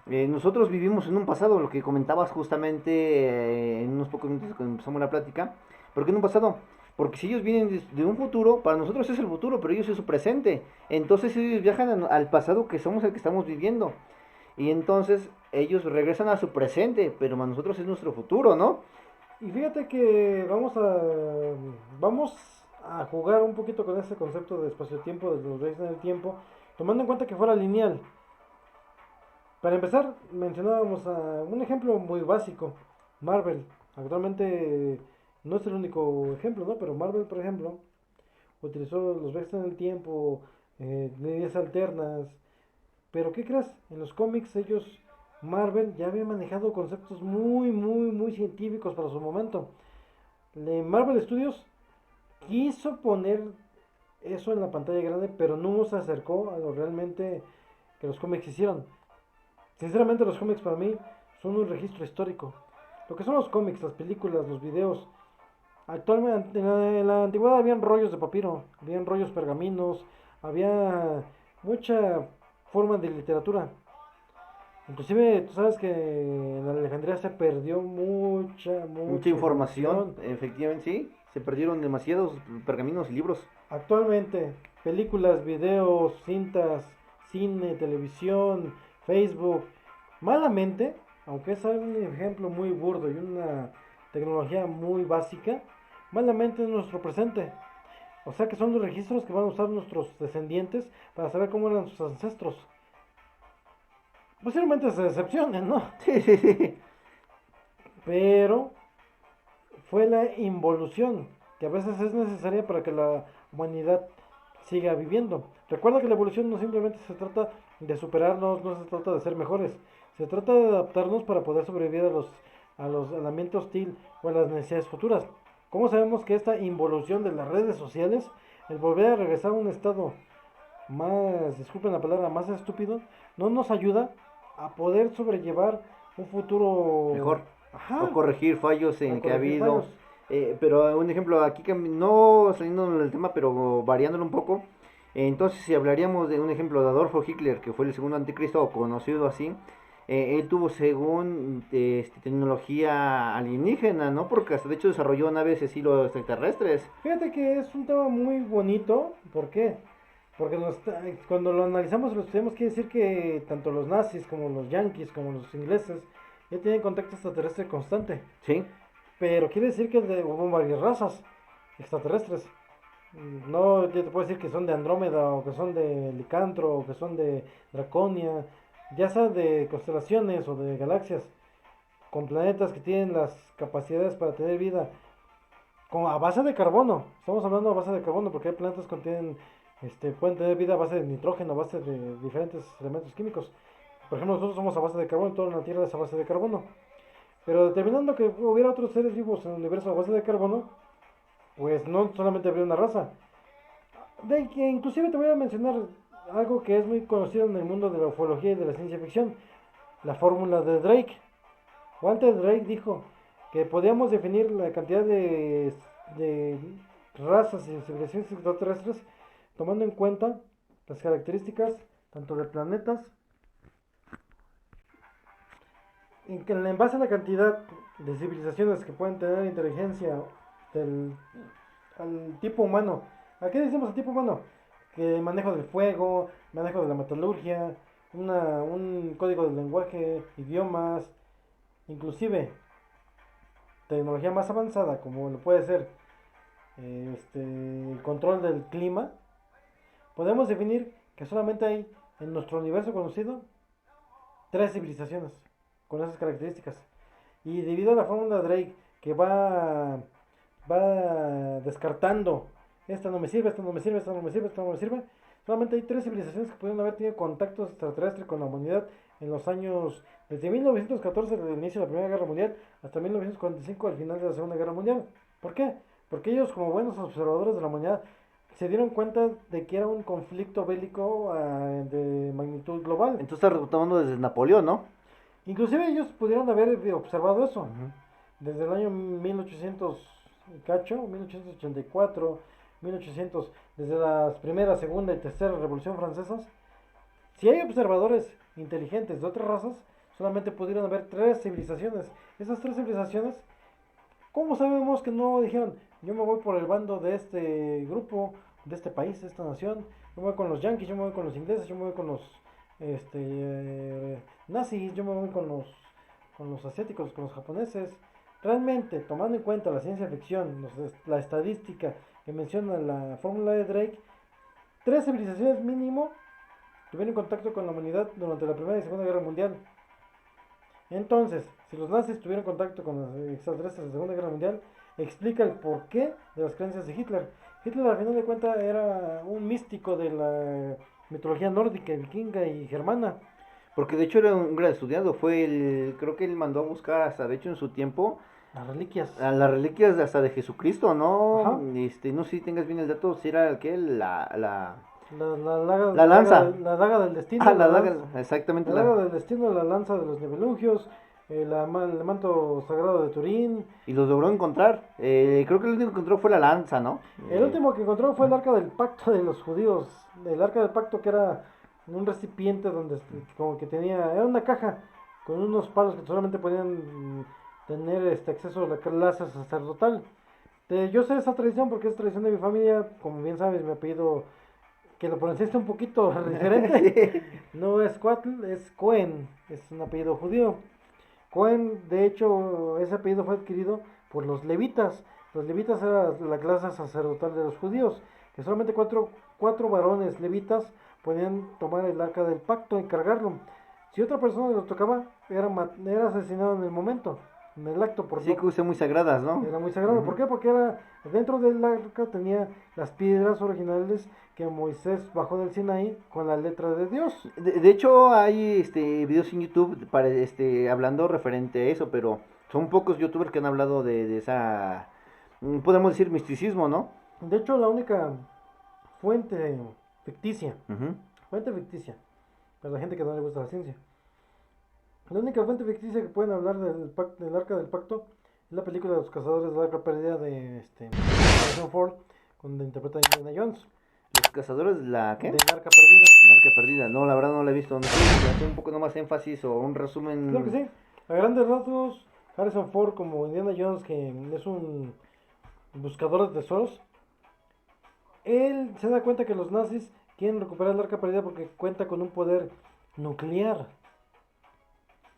nosotros vivimos en un pasado, lo que comentabas justamente en unos pocos minutos cuando empezamos la plática. ¿Por qué en un pasado? Porque si ellos vienen de un futuro, para nosotros es el futuro, pero ellos es su presente. Entonces ellos viajan al pasado que somos el que estamos viviendo. Y entonces ellos regresan a su presente, pero para nosotros es nuestro futuro, ¿no? Y fíjate que vamos a jugar un poquito con ese concepto de espacio-tiempo, de los viajes en el tiempo, tomando en cuenta que fuera lineal. Para empezar, mencionábamos un ejemplo muy básico, Marvel. Actualmente no es el único ejemplo, ¿no? Pero Marvel, por ejemplo, utilizó los viajes en el tiempo, líneas alternas. Pero ¿qué crees? En los cómics Marvel ya había manejado conceptos muy científicos para su momento. Marvel Studios quiso poner eso en la pantalla grande, pero no se acercó a lo realmente que los cómics hicieron. Sinceramente, los cómics para mí son un registro histórico. Lo que son los cómics, las películas, los videos. Actualmente, en la antigüedad habían rollos de papiro, habían rollos pergaminos, había mucha forma de literatura. Inclusive, tú sabes que en Alejandría se perdió Mucha mucha información, información. efectivamente, sí. Se perdieron demasiados pergaminos y libros. Actualmente, películas, videos, cintas, cine, televisión, Facebook, malamente, aunque es un ejemplo muy burdo y una tecnología muy básica, malamente es nuestro presente. O sea que son los registros que van a usar nuestros descendientes para saber cómo eran sus ancestros. Posiblemente se decepcionen, ¿no? Sí, sí, sí. Pero fue la involución, que a veces es necesaria para que la humanidad siga viviendo. Recuerda que la evolución no simplemente se trata de superarnos, no se trata de ser mejores, se trata de adaptarnos para poder sobrevivir al ambiente hostil o a las necesidades futuras. ¿Cómo sabemos que esta involución de las redes sociales, el volver a regresar a un estado más, disculpen la palabra, más estúpido, no nos ayuda a poder sobrellevar un futuro, Mejor. O ajá, corregir fallos a en que ha corregir fallos? habido. Pero un ejemplo, aquí no saliendo del tema, pero variándolo un poco. Entonces, si hablaríamos de un ejemplo de Adolfo Hitler, que fue el segundo anticristo, o conocido así, él tuvo según tecnología alienígena, ¿no? Porque hasta de hecho desarrolló naves estilo extraterrestres. Fíjate que es un tema muy bonito, ¿por qué? Porque cuando lo analizamos, lo estudiamos, quiere decir que tanto los nazis como los yanquis, como los ingleses, ya tienen contacto extraterrestre constante. Sí, Pero quiere decir que hubo varias razas extraterrestres. No, yo te puedo decir que son de Andrómeda, o que son de Licantro, o que son de Draconia, ya sea de constelaciones o de galaxias, con planetas que tienen las capacidades para tener vida, a base de carbono. Estamos hablando a base de carbono, porque hay planetas que pueden tener vida a base de nitrógeno, a base de diferentes elementos químicos. Por ejemplo, nosotros somos a base de carbono, toda la Tierra es a base de carbono. Pero determinando que hubiera otros seres vivos en el universo a base de carbono, pues no solamente habría una raza. De que inclusive te voy a mencionar algo que es muy conocido en el mundo de la ufología y de la ciencia ficción, la fórmula de Drake. Walter Drake dijo que podíamos definir la cantidad de razas y civilizaciones extraterrestres tomando en cuenta las características tanto de planetas, en base a la cantidad de civilizaciones que pueden tener inteligencia del, al tipo humano. ¿A qué decimos al tipo humano? Que manejo del fuego, manejo de la metalurgia, un código de lenguaje, idiomas, inclusive tecnología más avanzada como lo puede ser el control del clima. Podemos definir que solamente hay en nuestro universo conocido tres civilizaciones con esas características. Y debido a la fórmula de Drake que va descartando, esta no me sirve, esta no me sirve, esta no me sirve, esta no me sirve, solamente hay tres civilizaciones que pudieron haber tenido contactos extraterrestres con la humanidad en los años desde 1914, el inicio de la Primera Guerra Mundial, hasta 1945, al final de la Segunda Guerra Mundial. ¿Por qué? Porque ellos, como buenos observadores de la humanidad, se dieron cuenta de que era un conflicto bélico de magnitud global. Entonces está retomando desde Napoleón, ¿no? Inclusive ellos pudieron haber observado eso. Ujú. Desde el año 1800 cacho, 1884, 1800, desde la primera, segunda y tercera revolución francesas. Si hay observadores inteligentes de otras razas, solamente pudieron haber tres civilizaciones. Esas tres civilizaciones, ¿cómo sabemos que no dijeron, yo me voy por el bando de este grupo, de este país, de esta nación? Yo me voy con los yanquis, yo me voy con los ingleses, yo me voy con los nazis, yo me voy con los asiáticos, con los japoneses. Realmente, tomando en cuenta la ciencia ficción, la estadística que menciona la fórmula de Drake, tres civilizaciones mínimo tuvieron contacto con la humanidad durante la Primera y Segunda Guerra Mundial. Entonces, si los nazis tuvieron contacto con los extraterrestres en la Segunda Guerra Mundial, explica el porqué de las creencias de Hitler. Hitler, al final de cuentas, era un místico de la mitología nórdica, vikinga y germana. Porque de hecho era un gran estudiado, creo que él mandó a buscar hasta, de hecho en su tiempo, Las reliquias. a las reliquias hasta de Jesucristo, Ajá. ¿no? No sé si tengas bien el dato, si era aquel, La lanza. la daga del destino, Ah, la daga, exactamente la la. daga del destino, la lanza de los Nibelungios, el manto sagrado de Turín. Y los logró encontrar. Creo que el único que encontró fue la lanza, ¿no? El último que encontró fue el arca del pacto de los judíos. El arca del pacto que era un recipiente donde como que tenía, era una caja con unos palos que solamente podían tener acceso a la clase sacerdotal. Yo sé esa tradición porque es tradición de mi familia, como bien sabes, mi apellido, que lo pronunciaste un poquito diferente, no es Cuatl, es Cohen, es un apellido judío. Cohen, de hecho, ese apellido fue adquirido por los levitas. Los levitas era la clase sacerdotal de los judíos, que solamente cuatro varones levitas podían tomar el arca del pacto y cargarlo. Si otra persona lo tocaba, era asesinado en el momento, en el acto, por Sí, no. que usé muy sagradas, ¿no? Era muy sagrado. ¿Por qué? Porque era dentro del arca tenía las piedras originales que Moisés bajó del Sinaí con la letra de Dios. De hecho, hay videos en YouTube para hablando referente a eso, pero son pocos youtubers que han hablado de esa, podemos decir, misticismo, ¿no? De hecho, la única fuente ficticia, Ujú. fuente ficticia, para la gente que no le gusta la ciencia, la única fuente ficticia que pueden hablar del arca del pacto es la película de los cazadores del arca perdida de Harrison Ford, donde interpreta a Indiana Jones, Los cazadores de la, ¿qué? del arca perdida. La arca perdida. No, la verdad no la he visto. No sé, hacer un poco más énfasis o un Claro que resumen. sí. A grandes rasgos, Harrison Ford como Indiana Jones, que es un buscador de tesoros, él se da cuenta que los nazis quieren recuperar el arca perdida porque cuenta con un poder nuclear.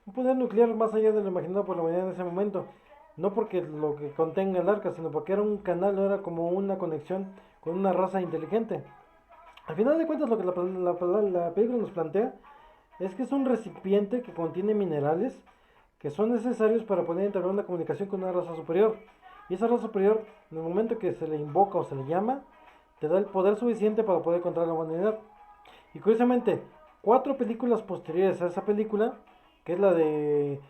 Un poder nuclear más allá de lo imaginado por la humanidad en ese momento. No porque lo que contenga el arca, sino porque era un canal, no era como una conexión con una raza inteligente. Al final de cuentas, lo que la película nos plantea es que es un recipiente que contiene minerales que son necesarios para poder entablar una comunicación con una raza superior. Y esa raza superior, en el momento que se le invoca o se le llama, te da el poder suficiente para poder controlar la humanidad. Y curiosamente, cuatro películas posteriores a esa película, que es la de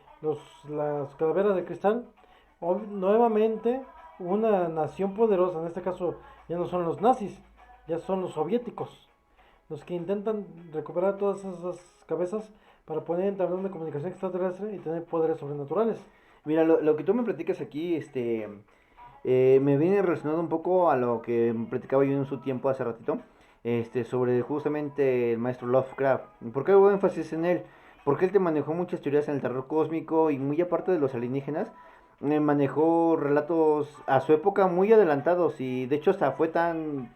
las calaveras de cristal, nuevamente una nación poderosa, en este caso ya no son los nazis, ya son los soviéticos, los que intentan recuperar todas esas cabezas para poder entablar una comunicación extraterrestre y tener poderes sobrenaturales. Mira, lo que tú me platicas aquí, me viene relacionado un poco a lo que platicaba yo en su tiempo hace ratito, sobre justamente el maestro Lovecraft. ¿Por qué hago énfasis en él? Porque él te manejó muchas teorías en el terror cósmico y muy aparte de los alienígenas, manejó relatos a su época muy adelantados y de hecho hasta fue tan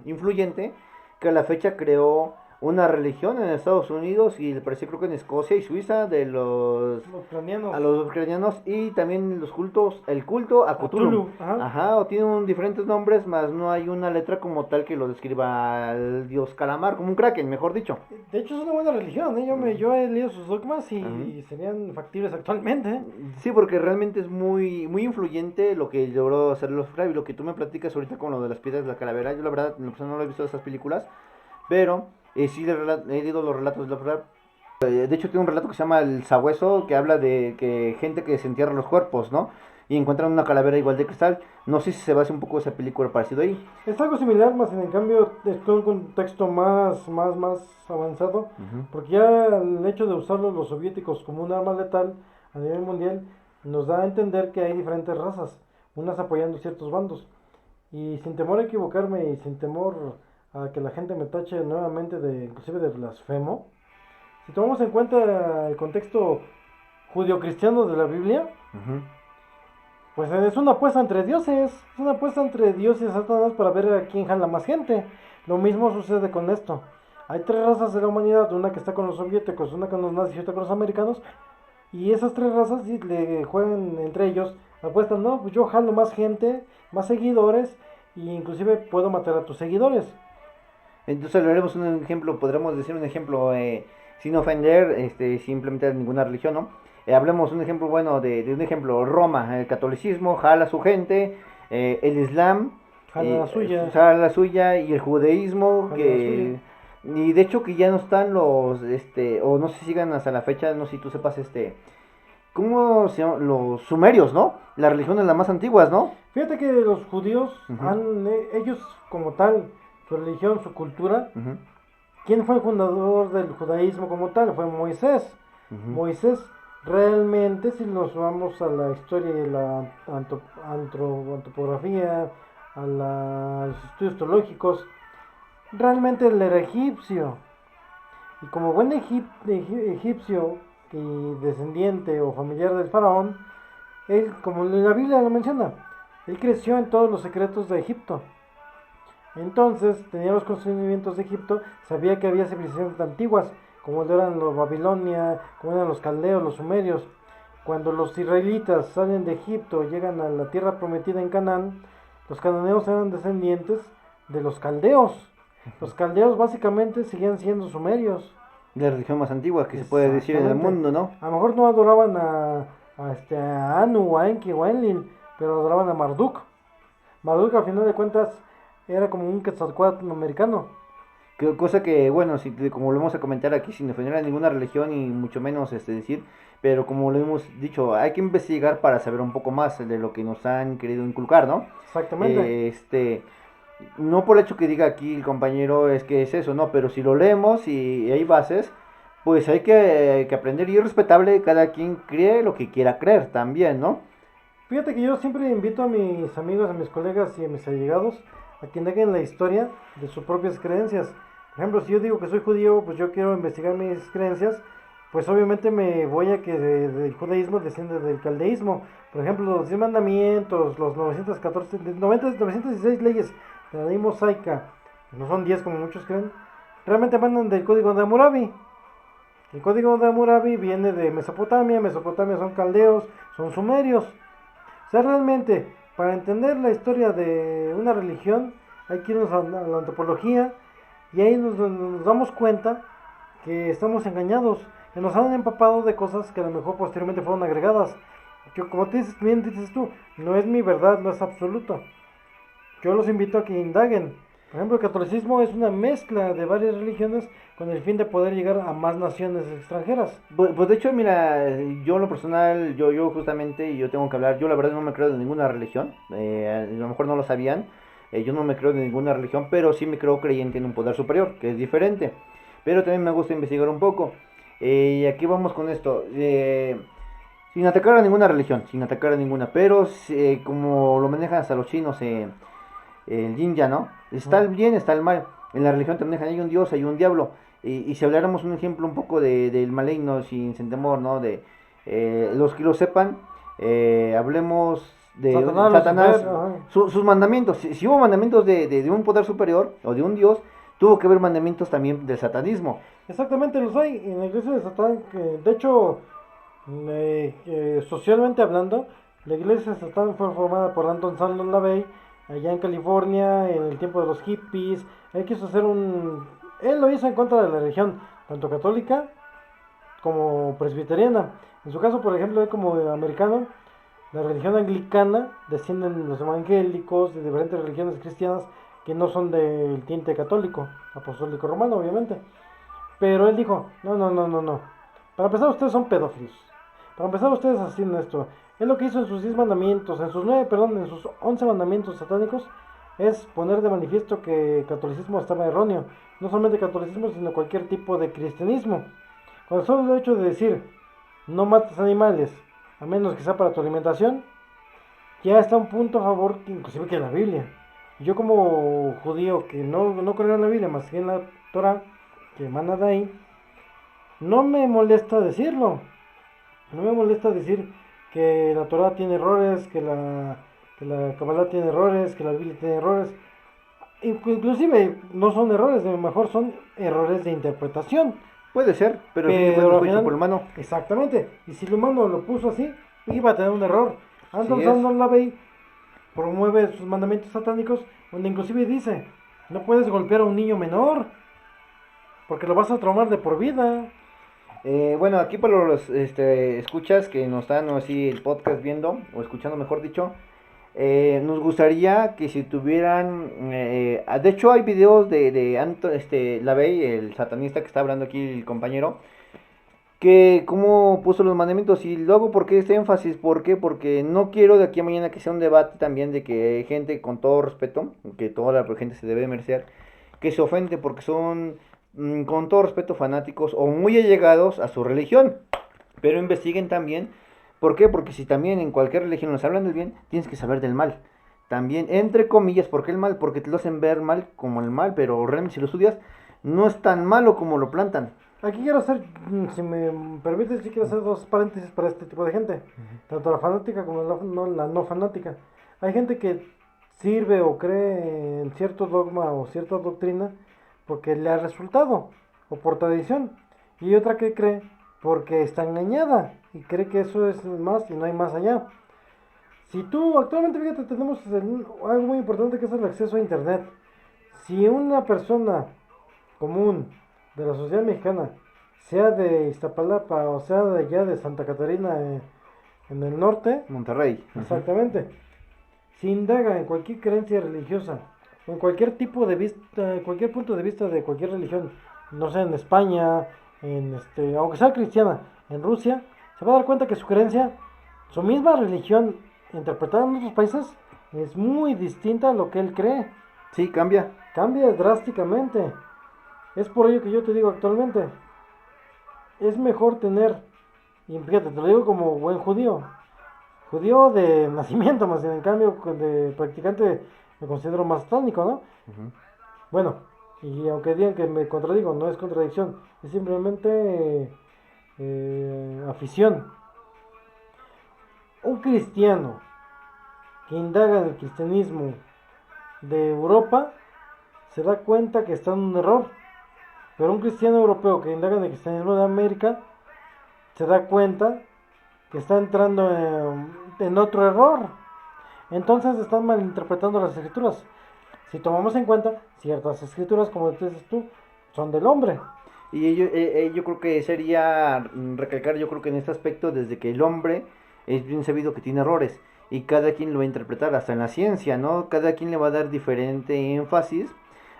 influyente que a la fecha creó una religión en Estados Unidos y le pareció creo que en Escocia y Suiza de Los ucranianos, a los ucranianos y también los cultos, el culto a Cthulhu. Cthulhu, ajá. Ajá, o tienen diferentes nombres, más no hay una letra como tal que lo describa al dios calamar, como un kraken, mejor dicho. De hecho es una buena religión, ¿eh? Yo he leído sus dogmas y Ajá. serían factibles actualmente, ¿eh? Sí, porque realmente es muy influyente lo que logró hacer los Fry, lo que tú me platicas ahorita con lo de las piedras de la calavera. Yo la verdad no lo he visto de esas películas, pero sí he leído los relatos de los Fry. De hecho tiene un relato que se llama El Sabueso, que habla de que gente que se entierra los cuerpos, ¿no? Y encuentran una calavera igual de cristal. No sé si se basa un poco esa película parecido ahí. Es algo similar, más en cambio es con un contexto más avanzado, Ujú. porque ya el hecho de usarlo los soviéticos como un arma letal a nivel mundial nos da a entender que hay diferentes razas, unas apoyando ciertos bandos. Y sin temor a equivocarme y sin temor a que la gente me tache nuevamente de inclusive de blasfemo, si tomamos en cuenta el contexto judio-cristiano de la Biblia, Ujú. pues es una apuesta entre dioses, es una apuesta entre Dios y Satanás para ver a quién jala más gente. Lo mismo sucede con esto. Hay tres razas de la humanidad, una que está con los soviéticos, una con los nazis y otra con los americanos, y esas tres razas sí le juegan entre ellos, apuestan, no, pues yo jalo más gente, más seguidores, e inclusive puedo matar a tus seguidores. Entonces le haremos un ejemplo, podremos decir un ejemplo sin ofender, sin implementar ninguna religión, ¿no? Hablemos un ejemplo bueno de un ejemplo, Roma, el catolicismo jala a su gente, el Islam Jala la suya, jala la suya y el judaísmo jala la suya. que y de hecho que ya no están o no sé si sigan hasta la fecha, no sé si tú sepas ¿cómo se llaman? Los sumerios, ¿no? Las religiones las más antiguas, ¿no? Fíjate que los judíos Ujú, ellos como tal, su religión, su cultura, ujú, ¿quién fue el fundador del judaísmo como tal? Fue Moisés. ujú. Moisés realmente, si nos vamos a la historia y la antropografía, a los estudios teológicos, realmente él era egipcio. Y como buen egipcio y descendiente o familiar del faraón, él, como la Biblia lo menciona, él creció en todos los secretos de Egipto. Entonces tenía los conocimientos de Egipto, sabía que había civilizaciones antiguas, como eran los Babilonia, como eran los caldeos, los sumerios. Cuando los israelitas salen de Egipto, llegan a la tierra prometida en Canaán, los cananeos eran descendientes de los caldeos. Los caldeos básicamente seguían siendo sumerios. La religión más antigua que se puede decir en el Exactamente. mundo, ¿no? A lo mejor no adoraban a Anu, a Enki o a Enlil, pero adoraban a Marduk. Marduk, al final de cuentas, era como un Quetzalcóatl americano. Cosa que, bueno, como lo vamos a comentar aquí, sin ofender a ninguna religión y mucho menos decir, pero como lo hemos dicho, hay que investigar para saber un poco más de lo que nos han querido inculcar, ¿no? Exactamente. Eh, este, no por el hecho que diga aquí el compañero es que es eso, ¿no? Pero si lo leemos y hay bases, pues hay que aprender y es respetable, cada quien cree lo que quiera creer también, ¿no? Fíjate que yo siempre invito a mis amigos, a mis colegas y a mis allegados a que indaguen la historia de sus propias creencias. Por ejemplo, si yo digo que soy judío, pues yo quiero investigar mis creencias, pues obviamente me voy a que del judaísmo desciende del caldeísmo. Por ejemplo, los 10 mandamientos, los 914, 90, 916 leyes de la ley mosaica, que no son 10 como muchos creen, realmente mandan del código de Hammurabi. El código de Hammurabi viene de Mesopotamia, Mesopotamia son caldeos, son sumerios. O sea, realmente, para entender la historia de una religión, hay que irnos a la antropología y ahí nos damos cuenta que estamos engañados, que nos han empapado de cosas que a lo mejor posteriormente fueron agregadas. Que como te dices, bien dices tú, no es mi verdad, no es absoluto. Yo los invito a que indaguen. Por ejemplo, el catolicismo es una mezcla de varias religiones con el fin de poder llegar a más naciones extranjeras. Pues de hecho, mira, yo en lo personal, yo justamente, y yo tengo que hablar, yo la verdad no me creo de ninguna religión, a lo mejor no lo sabían, Yo no me creo de ninguna religión, pero sí me creo creyente en un poder superior, que es diferente. Pero también me gusta investigar un poco. Y aquí vamos con esto. Sin atacar a ninguna religión, sin atacar a ninguna, pero como lo manejan hasta los chinos, el yin ya, ¿no? Está el bien, está el mal. En la religión te manejan, hay un dios, hay un diablo. Y si habláramos un ejemplo un poco del maligno, sin temor, ¿no? De los que lo sepan, hablemos de Satanás, sus mandamientos. Si hubo mandamientos de un poder superior o de un dios, tuvo que haber mandamientos también del satanismo. Exactamente, los hay en la iglesia de Satán, que de hecho, socialmente hablando, la iglesia de Satán fue formada por Anton Sandon LaVey, allá en California, en el tiempo de los hippies. Él quiso hacer él lo hizo en contra de la religión, tanto católica como presbiteriana. En su caso, por ejemplo, él como americano, la religión anglicana, descienden los evangélicos de diferentes religiones cristianas que no son del tinte católico, apostólico romano, obviamente. Pero él dijo, no. Para empezar, ustedes son pedófilos. Para empezar, ustedes hacen esto. Él lo que hizo en sus 10 mandamientos, en sus 11 mandamientos satánicos, es poner de manifiesto que el catolicismo estaba erróneo. No solamente catolicismo, sino cualquier tipo de cristianismo. Con el solo hecho de decir, no mates animales, a menos que sea para tu alimentación, ya está un punto a favor, inclusive que la Biblia. Yo como judío que no creo en la Biblia, más que en la Torah, que emana de ahí, no me molesta decirlo. No me molesta decir que la Torah tiene errores, que la Kabbalah tiene errores, que la Biblia tiene errores. Inclusive no son errores, a lo mejor son errores de interpretación. Puede ser, pero al final fue hecho por el humano. Exactamente. Y si el humano lo puso así, iba a tener un error. Anton Sandon LaVey promueve sus mandamientos satánicos, donde inclusive dice, no puedes golpear a un niño menor, porque lo vas a traumar de por vida. Bueno, aquí para los escuchas que nos están así el podcast viendo, o escuchando mejor dicho, nos gustaría que si tuvieran, de hecho hay videos de Anton LaVey, el satanista que está hablando aquí el compañero, que cómo puso los mandamientos. Y luego, ¿por qué este énfasis? ¿Por qué? Porque no quiero de aquí a mañana que sea un debate también de que hay gente, con todo respeto, que toda la gente se debe merecer, que se ofende porque son, con todo respeto, fanáticos o muy allegados a su religión. Pero investiguen también. ¿Por qué? Porque si también en cualquier religión nos hablan del bien, tienes que saber del mal. También, entre comillas, ¿por qué el mal? Porque te lo hacen ver mal como el mal, pero realmente si lo estudias, no es tan malo como lo plantan. Aquí quiero hacer, si me permites, sí quiero hacer dos paréntesis para este tipo de gente, tanto la fanática como la no fanática. Hay gente que sirve o cree en cierto dogma o cierta doctrina porque le ha resultado o por tradición, y otra que cree porque está engañada y cree que eso es más y no hay más allá. Si tú, actualmente, fíjate, tenemos algo muy importante, que es el acceso a internet. Si una persona común de la sociedad mexicana, sea de Iztapalapa o sea de allá de Santa Catarina, en el norte, Monterrey. exactamente, si indaga en cualquier creencia religiosa o en cualquier tipo de vista, cualquier punto de vista de cualquier religión, no sé, en España, aunque sea cristiana, en Rusia, se va a dar cuenta que su creencia, su misma religión interpretada en otros países, es muy distinta a lo que él cree. Sí, cambia. Cambia drásticamente. Es por ello que yo te digo actualmente, es mejor tener, y fíjate, te lo digo como buen judío de nacimiento, más en cambio de practicante me considero más satánico, ¿no? Bueno, y aunque digan que me contradigo, no es contradicción, es simplemente afición. Un cristiano que indaga en el cristianismo de Europa se da cuenta que está en un error. Pero un cristiano europeo que indaga en el cristianismo de América se da cuenta que está entrando en otro error. Entonces están malinterpretando las escrituras. Si tomamos en cuenta, ciertas escrituras, como dices tú, son del hombre. Y yo creo que sería recalcar, yo creo que en este aspecto, desde que el hombre es bien sabido que tiene errores, y cada quien lo va a interpretar, hasta en la ciencia, ¿no? Cada quien le va a dar diferente énfasis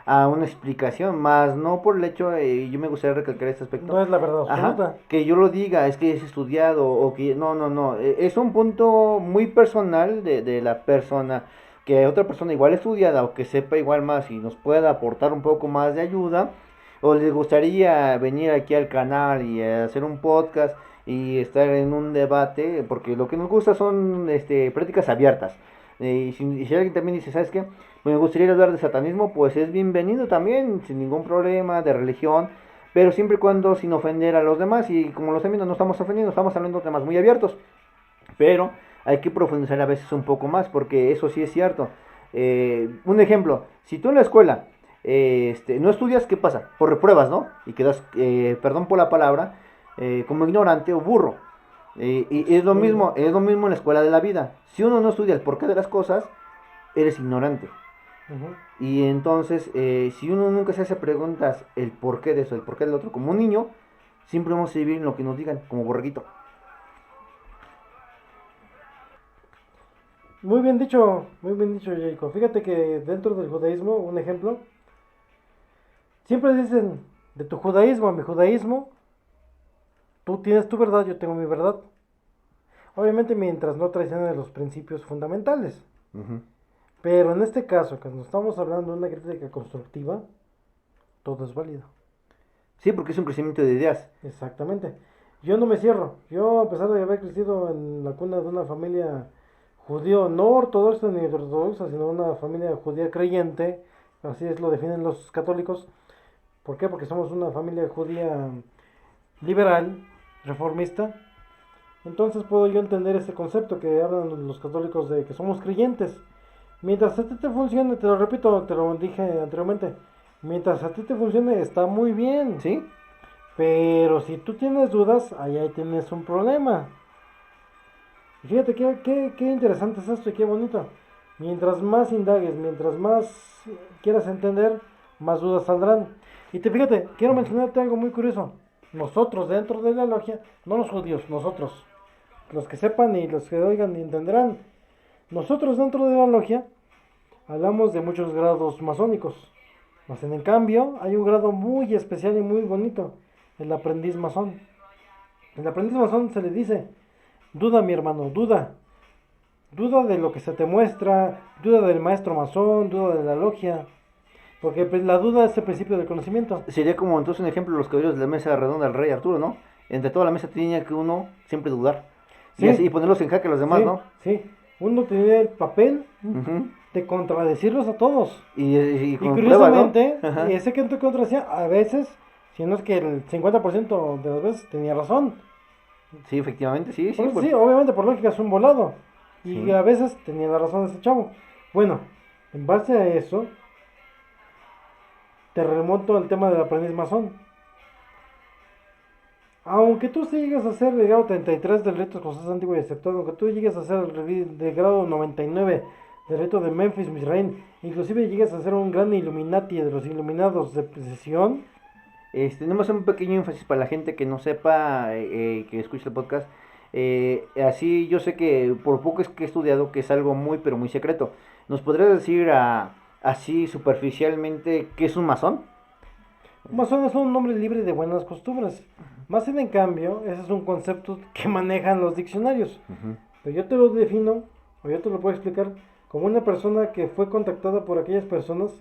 a una explicación, más no por el hecho, yo me gustaría recalcar este aspecto. No es la verdad absoluta. Que yo lo diga, es que es estudiado, o que no, es un punto muy personal de la persona, que otra persona igual estudiada o que sepa igual más y nos pueda aportar un poco más de ayuda, o les gustaría venir aquí al canal y hacer un podcast y estar en un debate, porque lo que nos gusta son prácticas abiertas. Y si alguien también dice, ¿sabes qué? Pues me gustaría hablar de satanismo, pues es bienvenido también, sin ningún problema, de religión, pero siempre y cuando sin ofender a los demás. Y como los amigos no estamos ofendiendo, estamos hablando de temas muy abiertos, pero hay que profundizar a veces un poco más, porque eso sí es cierto. Un ejemplo, si tú en la escuela no estudias, ¿qué pasa? Por repruebas, ¿no? Y quedas, perdón por la palabra, como ignorante o burro. Y Sí. es lo mismo en la escuela de la vida. Si uno no estudia el porqué de las cosas, eres ignorante. Ujú. Y entonces, si uno nunca se hace preguntas el porqué de eso, el porqué del otro, como un niño, siempre vamos a vivir en lo que nos digan, como borreguito. Muy bien dicho, Jacob. Fíjate que dentro del judaísmo, un ejemplo, siempre dicen de tu judaísmo a mi judaísmo, tú tienes tu verdad, yo tengo mi verdad. Obviamente mientras no traiciones los principios fundamentales. Ujú. Pero en este caso, que nos estamos hablando de una crítica constructiva, todo es válido. Sí, porque es un crecimiento de ideas. Exactamente. Yo no me cierro. Yo, a pesar de haber crecido en la cuna de una familia judío, no ortodoxa ni ortodoxa, sino una familia judía creyente, así es lo definen los católicos. ¿Por qué? Porque somos una familia judía liberal, reformista. Entonces puedo yo entender ese concepto que hablan los católicos de que somos creyentes. Mientras a ti te funcione, te lo repito, te lo dije anteriormente, mientras a ti te funcione está muy bien. ¿Sí? Pero si tú tienes dudas, ahí tienes un problema. Y fíjate qué interesante es esto y qué bonito. Mientras más indagues, mientras más quieras entender, más dudas saldrán. Y te fíjate, quiero mencionarte algo muy curioso. Nosotros dentro de la logia, no los judíos, nosotros, los que sepan y los que oigan y entenderán, nosotros dentro de la logia hablamos de muchos grados masónicos. Mas en cambio, hay un grado muy especial y muy bonito, el aprendiz masón. El aprendiz masón se le dice, duda mi hermano, duda. Duda de lo que se te muestra, duda del maestro masón, duda de la logia. Porque pues, la duda es el principio del conocimiento. Sería como entonces un ejemplo de los caballeros de la mesa redonda del rey Arturo, ¿no? Entre toda la mesa tenía que uno siempre dudar. Y así Sí, y ponerlos en jaque a los demás, sí, ¿no? sí. Uno tiene el papel Ujú. de contradecirlos a todos. Y Y con pruebas, ¿no? curiosamente, Ajá. ese que te contradecía, a veces, si no es que el 50% de las veces tenía razón. Sí, efectivamente, sí, sí, Pues pues. sí, obviamente por lógica es un volado. Y Sí. a veces tenía la razón ese chavo. Bueno, en base a eso, te remonto al tema del aprendiz masón. Aunque tú llegues a ser el grado 33 del rito escocés antiguo y aceptado, aunque tú llegues a ser del grado 99 del rito de Memphis, Misraim, inclusive llegues a ser un gran Illuminati de los iluminados de precisión, Tenemos un pequeño énfasis para la gente que no sepa, que escuche el podcast. Así yo sé que por poco es que he estudiado que es algo muy, pero muy secreto. ¿Nos podrías decir así superficialmente qué es un masón? un masón es un hombre libre de buenas costumbres. Más bien, en cambio, ese es un concepto que manejan los diccionarios. Ujú. Pero yo te lo defino, o yo te lo puedo explicar, como una persona que fue contactada por aquellas personas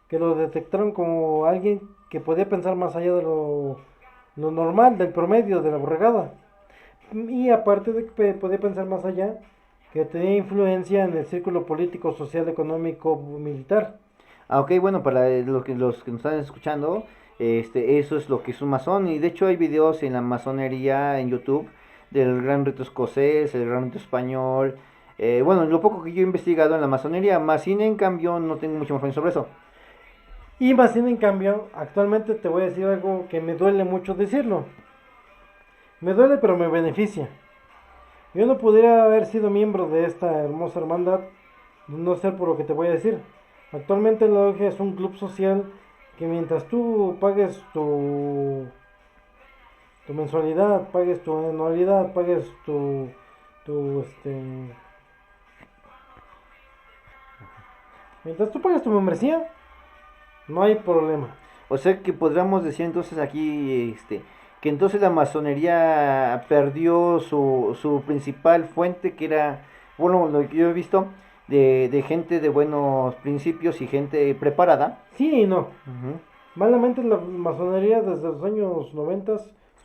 que lo detectaron como alguien que podía pensar más allá de lo normal, del promedio, de la borregada. Y aparte de que podía pensar más allá, que tenía influencia en el círculo político, social, económico, militar. Ok, bueno, para los que nos están escuchando, eso es lo que es un masón. Y de hecho hay videos en la masonería en YouTube del gran rito escocés, el gran rito español. Bueno, lo poco que yo he investigado en la masonería, más sin en cambio no tengo mucha información sobre eso. Y más bien, en cambio, actualmente te voy a decir algo que me duele mucho decirlo. Me duele, pero me beneficia. Yo no pudiera haber sido miembro de esta hermosa hermandad, no ser por lo que te voy a decir. Actualmente la logia es un club social que mientras tú pagues tu mensualidad, pagues tu anualidad, pagues tu mientras tú pagues tu membresía, no hay problema. O sea que podríamos decir entonces aquí, que entonces la masonería perdió su principal fuente, que era, bueno, lo que yo he visto, de gente de buenos principios y gente preparada. Sí y no. Ujú. Malamente la masonería desde los años 90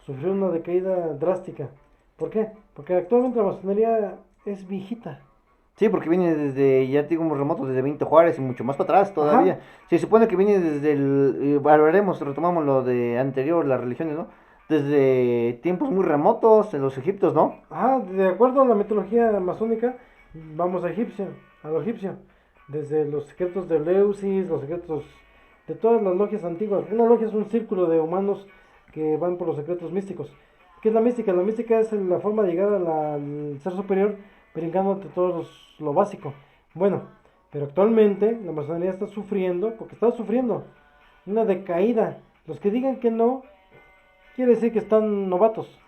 sufrió una decaída drástica. ¿Por qué? Porque actualmente la masonería es viejita. Sí, porque viene desde, ya digamos, remotos, desde Benito Juárez y mucho más para atrás Ajá. todavía. Se supone que viene desde hablaremos, retomamos lo de anterior, las religiones, ¿no? Desde tiempos muy remotos, en los egipcios, ¿no? Ajá, de acuerdo a la mitología masónica, vamos a lo egipcio. Desde los secretos de Eleusis, los secretos de todas las logias antiguas. Una logia es un círculo de humanos que van por los secretos místicos. ¿Qué es la mística? La mística es la forma de llegar al ser superior brincándote lo básico. Bueno, pero actualmente la masonería está sufriendo, porque está sufriendo una decaída. Los que digan que no, quiere decir que están novatos.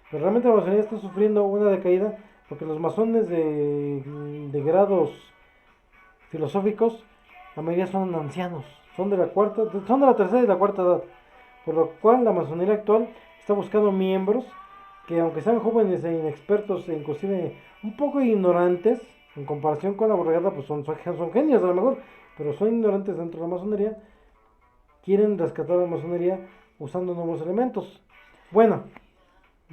Pero realmente la masonería está sufriendo una decaída porque los masones de grados filosóficos, la mayoría son ancianos, son de la tercera y la cuarta edad, por lo cual la masonería actual está buscando miembros que aunque sean jóvenes e inexpertos e inclusive un poco ignorantes en comparación con la borregada, pues son genios a lo mejor, pero son ignorantes dentro de la masonería, quieren rescatar la masonería usando nuevos elementos. Bueno,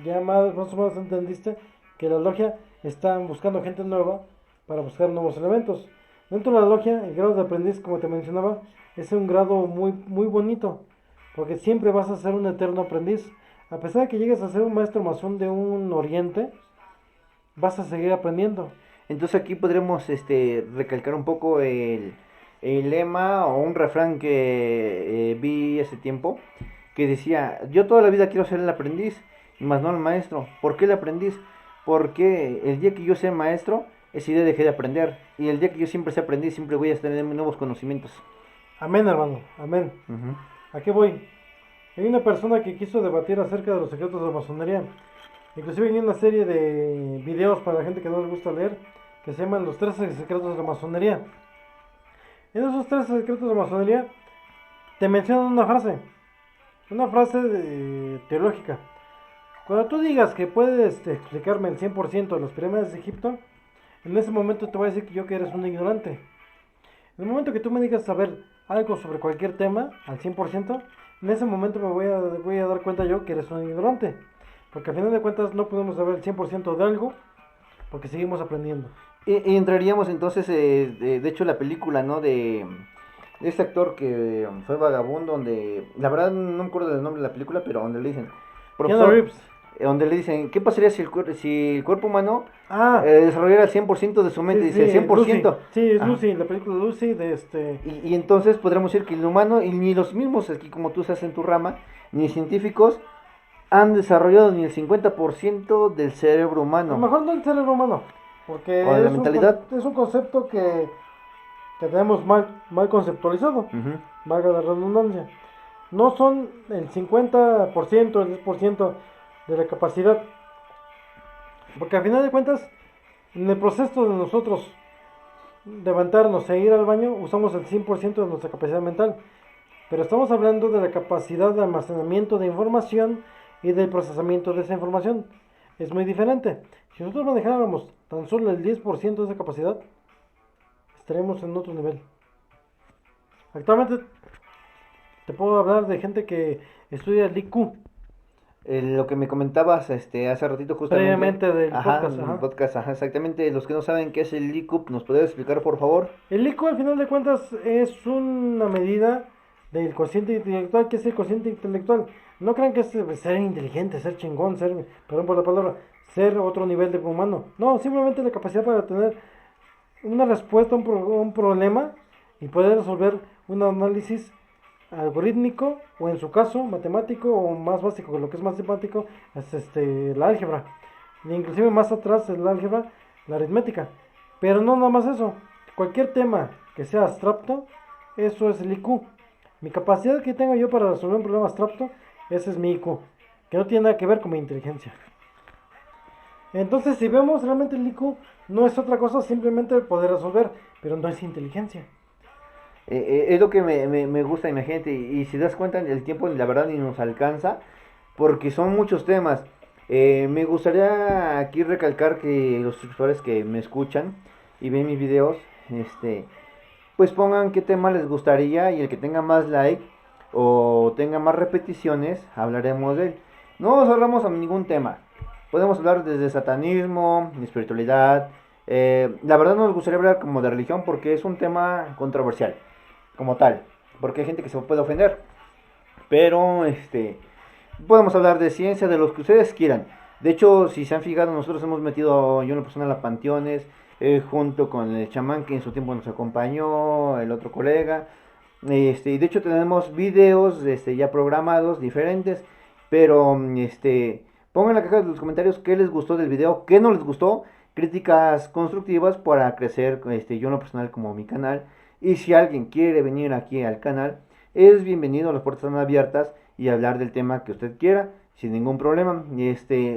ya más o menos entendiste que la logia está buscando gente nueva para buscar nuevos elementos. Dentro de la logia, el grado de aprendiz, como te mencionaba, es un grado muy bonito, porque siempre vas a ser un eterno aprendiz. A pesar de que llegues a ser un maestro masón de un oriente, vas a seguir aprendiendo. Entonces aquí podremos recalcar un poco el lema o un refrán que vi hace tiempo que decía, yo toda la vida quiero ser el aprendiz, y más no el maestro. ¿Por qué el aprendiz? Porque el día que yo sea maestro, ese día dejé de aprender. Y el día que yo siempre sea aprendiz, siempre voy a tener nuevos conocimientos. Amén, hermano, amén. Ujú. ¿A qué voy? Hay una persona que quiso debatir acerca de los secretos de la masonería. Inclusive hay una serie de videos para la gente que no les gusta leer que se llaman los 13 secretos de la masonería. En esos 13 secretos de la masonería te mencionan una frase teológica. Cuando tú digas que puedes explicarme el 100% de las pirámides de Egipto, en ese momento te voy a decir que yo que eres un ignorante. En el momento que tú me digas saber algo sobre cualquier tema al 100%, en ese momento voy a dar cuenta yo que eres un ignorante. Porque al final de cuentas no podemos saber el 100% de algo porque seguimos aprendiendo. Y entraríamos entonces, de hecho, la película, ¿no? De este actor que fue vagabundo, donde, la verdad no me acuerdo del nombre de la película, pero donde le dicen, Keanu profesor, Reeves. donde le dicen, ¿qué pasaría si el cuerpo humano Ah, desarrollara el 100% de su mente? sí, Dice, el sí, Lucy. 100%. Sí, es Ajá. Lucy, la película Lucy de Y entonces podremos decir que el humano, y ni los mismos, aquí como tú estás en tu rama, ni científicos, han desarrollado ni el 50% del cerebro A lo humano, mejor no el cerebro humano, porque o de la mentalidad. es un concepto que tenemos mal conceptualizado, Ujú. valga la redundancia. No son el 50%, el 10% de la capacidad, porque al final de cuentas, en el proceso de nosotros levantarnos e ir al baño, usamos el 100% de nuestra capacidad mental. Pero estamos hablando de la capacidad de almacenamiento de información y del procesamiento de esa información. Es muy diferente. Si nosotros manejáramos tan solo el 10% de esa capacidad, estaríamos en otro nivel. Actualmente te puedo hablar de gente que estudia el IQ Lo que me comentabas hace ratito justamente. previamente del Ajá, podcast. el Ajá. podcast, ajá, exactamente. Los que no saben qué es el LICUP, ¿nos podrías explicar, por favor? El IQ al final de cuentas es una medida del cociente intelectual. ¿Qué es el cociente intelectual? No crean que es ser inteligente, ser chingón, perdón por la palabra, ser otro nivel de humano. No, simplemente la capacidad para tener una respuesta a un problema y poder resolver un análisis algorítmico o en su caso matemático o más básico, que lo que es matemático es la álgebra. E inclusive más atrás es la álgebra, la aritmética. Pero no nada más eso. Cualquier tema que sea abstracto, eso es el IQ. Mi capacidad que tengo yo para resolver un problema abstracto, ese es mi IQ, que no tiene nada que ver con mi inteligencia. Entonces, si vemos realmente el IQ, no es otra cosa simplemente poder resolver, pero no es inteligencia. Es lo que me gusta, imagínate. Y si das cuenta, el tiempo la verdad ni nos alcanza, porque son muchos temas. Me gustaría aquí recalcar que los usuarios que me escuchan, y ven mis videos, pues pongan qué tema les gustaría y el que tenga más like o tenga más repeticiones, hablaremos de él. No nos hablamos a ningún tema. Podemos hablar desde satanismo, espiritualidad. La verdad no nos gustaría hablar como de religión porque es un tema controversial, como tal. Porque hay gente que se puede ofender. Pero, podemos hablar de ciencia, de lo que ustedes quieran. De hecho, si se han fijado, nosotros hemos metido, yo en lo personal, a panteones, junto con el chamán que en su tiempo nos acompañó, el otro colega. Y de hecho tenemos videos ya programados, diferentes. Pero, pongan en la caja de los comentarios qué les gustó del video, qué no les gustó. Críticas constructivas para crecer, yo en lo personal como mi canal. Y si alguien quiere venir aquí al canal, es bienvenido, las puertas están abiertas y hablar del tema que usted quiera, sin ningún problema.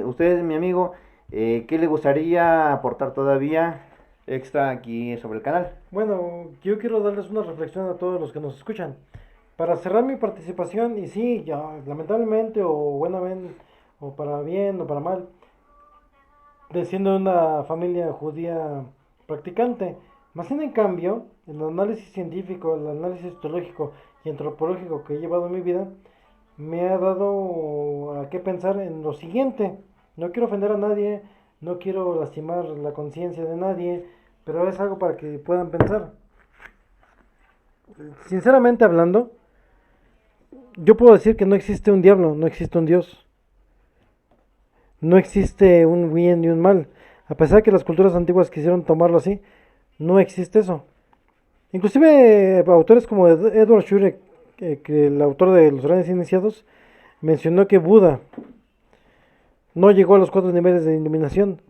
Usted, mi amigo, ¿qué le gustaría aportar todavía extra aquí sobre el canal? Bueno, yo quiero darles una reflexión a todos los que nos escuchan. Para cerrar mi participación, y sí, ya, lamentablemente, o buenamente, o para bien o para mal, de siendo una familia judía practicante. Más bien, en cambio, el análisis científico, el análisis teológico y antropológico que he llevado en mi vida, me ha dado a qué pensar en lo siguiente. No quiero ofender a nadie, no quiero lastimar la conciencia de nadie, pero es algo para que puedan pensar. Sinceramente hablando, yo puedo decir que no existe un diablo, no existe un Dios, no existe un bien y un mal. A pesar de que las culturas antiguas quisieron tomarlo así, no existe eso. Inclusive autores como Edward Shurek, que el autor de Los Grandes Iniciados, mencionó que Buda no llegó a los 4 niveles de iluminación.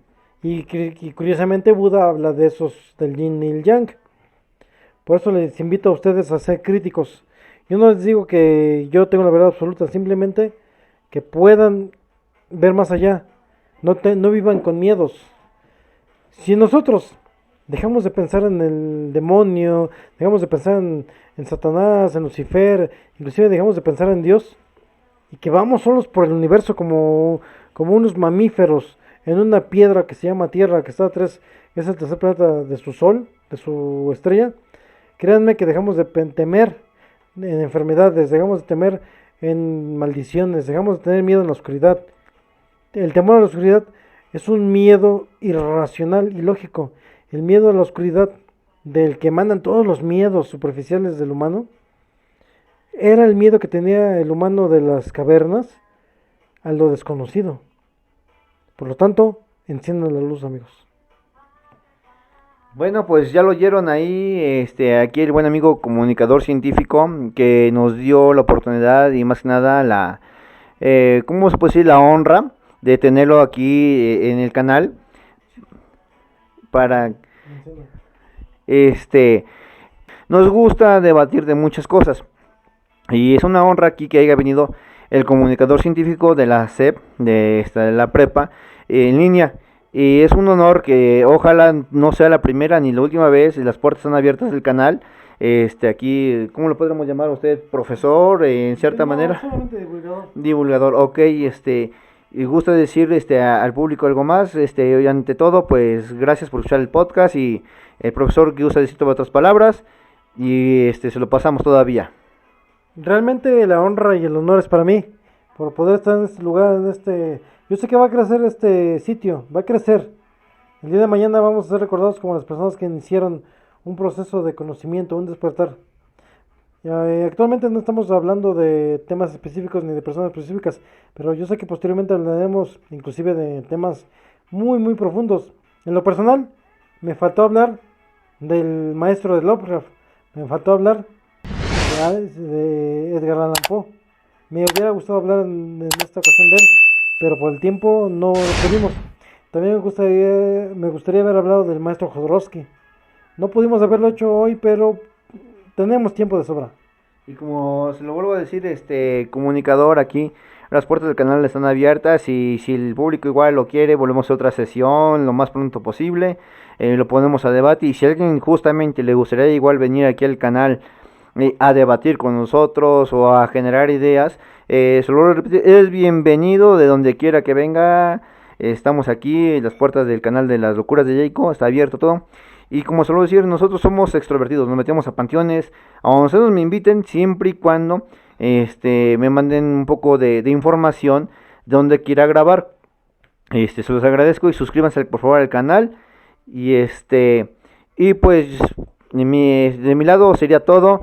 Y curiosamente Buda habla de esos del yin y el yang. Por eso les invito a ustedes a ser críticos. Yo no les digo que yo tengo la verdad absoluta, simplemente que puedan ver más allá. No vivan con miedos. Si nosotros dejamos de pensar en el demonio, dejamos de pensar en Satanás, en Lucifer, inclusive dejamos de pensar en Dios, y que vamos solos por el universo como unos mamíferos en una piedra que se llama Tierra, que está a es el tercer planeta de su Sol, de su estrella, créanme que dejamos de temer en enfermedades, dejamos de temer en maldiciones, dejamos de tener miedo en la oscuridad. El temor a la oscuridad es un miedo irracional y lógico. El miedo a la oscuridad, del que emanan todos los miedos superficiales del humano, era el miedo que tenía el humano de las cavernas a lo desconocido. Por lo tanto, enciendan la luz, amigos. Bueno, pues ya lo oyeron ahí, aquí el buen amigo comunicador científico que nos dio la oportunidad y más que nada ¿cómo se puede decir? La honra de tenerlo aquí en el canal para, nos gusta debatir de muchas cosas y es una honra aquí que haya venido el comunicador científico de la SEP, de la prepa, en línea. Y es un honor que ojalá no sea la primera ni la última vez, y las puertas están abiertas del canal. Aquí, ¿cómo lo podríamos llamar a usted? Profesor, en cierta manera. Solamente divulgador. Divulgador, ok, y gusta decir al público algo más. Y ante todo, pues gracias por escuchar el podcast, y el profesor que gusta decir otras palabras, y se lo pasamos todavía. Realmente la honra y el honor es para mí, por poder estar en este lugar, Yo sé que va a crecer este sitio, va a crecer. El día de mañana vamos a ser recordados como las personas que iniciaron un proceso de conocimiento, un despertar. Actualmente no estamos hablando de temas específicos ni de personas específicas, pero yo sé que posteriormente hablaremos inclusive de temas muy muy profundos. En lo personal, me faltó hablar del maestro de Lovecraft, me faltó hablar de Edgar Allan Poe. Me hubiera gustado hablar en esta ocasión de él, pero por el tiempo no pudimos. También me gustaría haber hablado del maestro Jodorowsky. No pudimos haberlo hecho hoy, pero tenemos tiempo de sobra. Y como se lo vuelvo a decir, comunicador, aquí las puertas del canal están abiertas, y si el público igual lo quiere, volvemos a otra sesión lo más pronto posible, lo ponemos a debate, y si a alguien justamente le gustaría igual venir aquí al canal a debatir con nosotros o a generar ideas, solo repito, es bienvenido de donde quiera que venga. Estamos aquí, las puertas del canal de las locuras de Jayco, está abierto todo. Y como suelo decir, nosotros somos extrovertidos, nos metemos a panteones, a donde ustedes me inviten, siempre y cuando me manden un poco de información de donde quiera grabar. Se los agradezco y suscríbanse por favor al canal. Y pues de mi lado sería todo.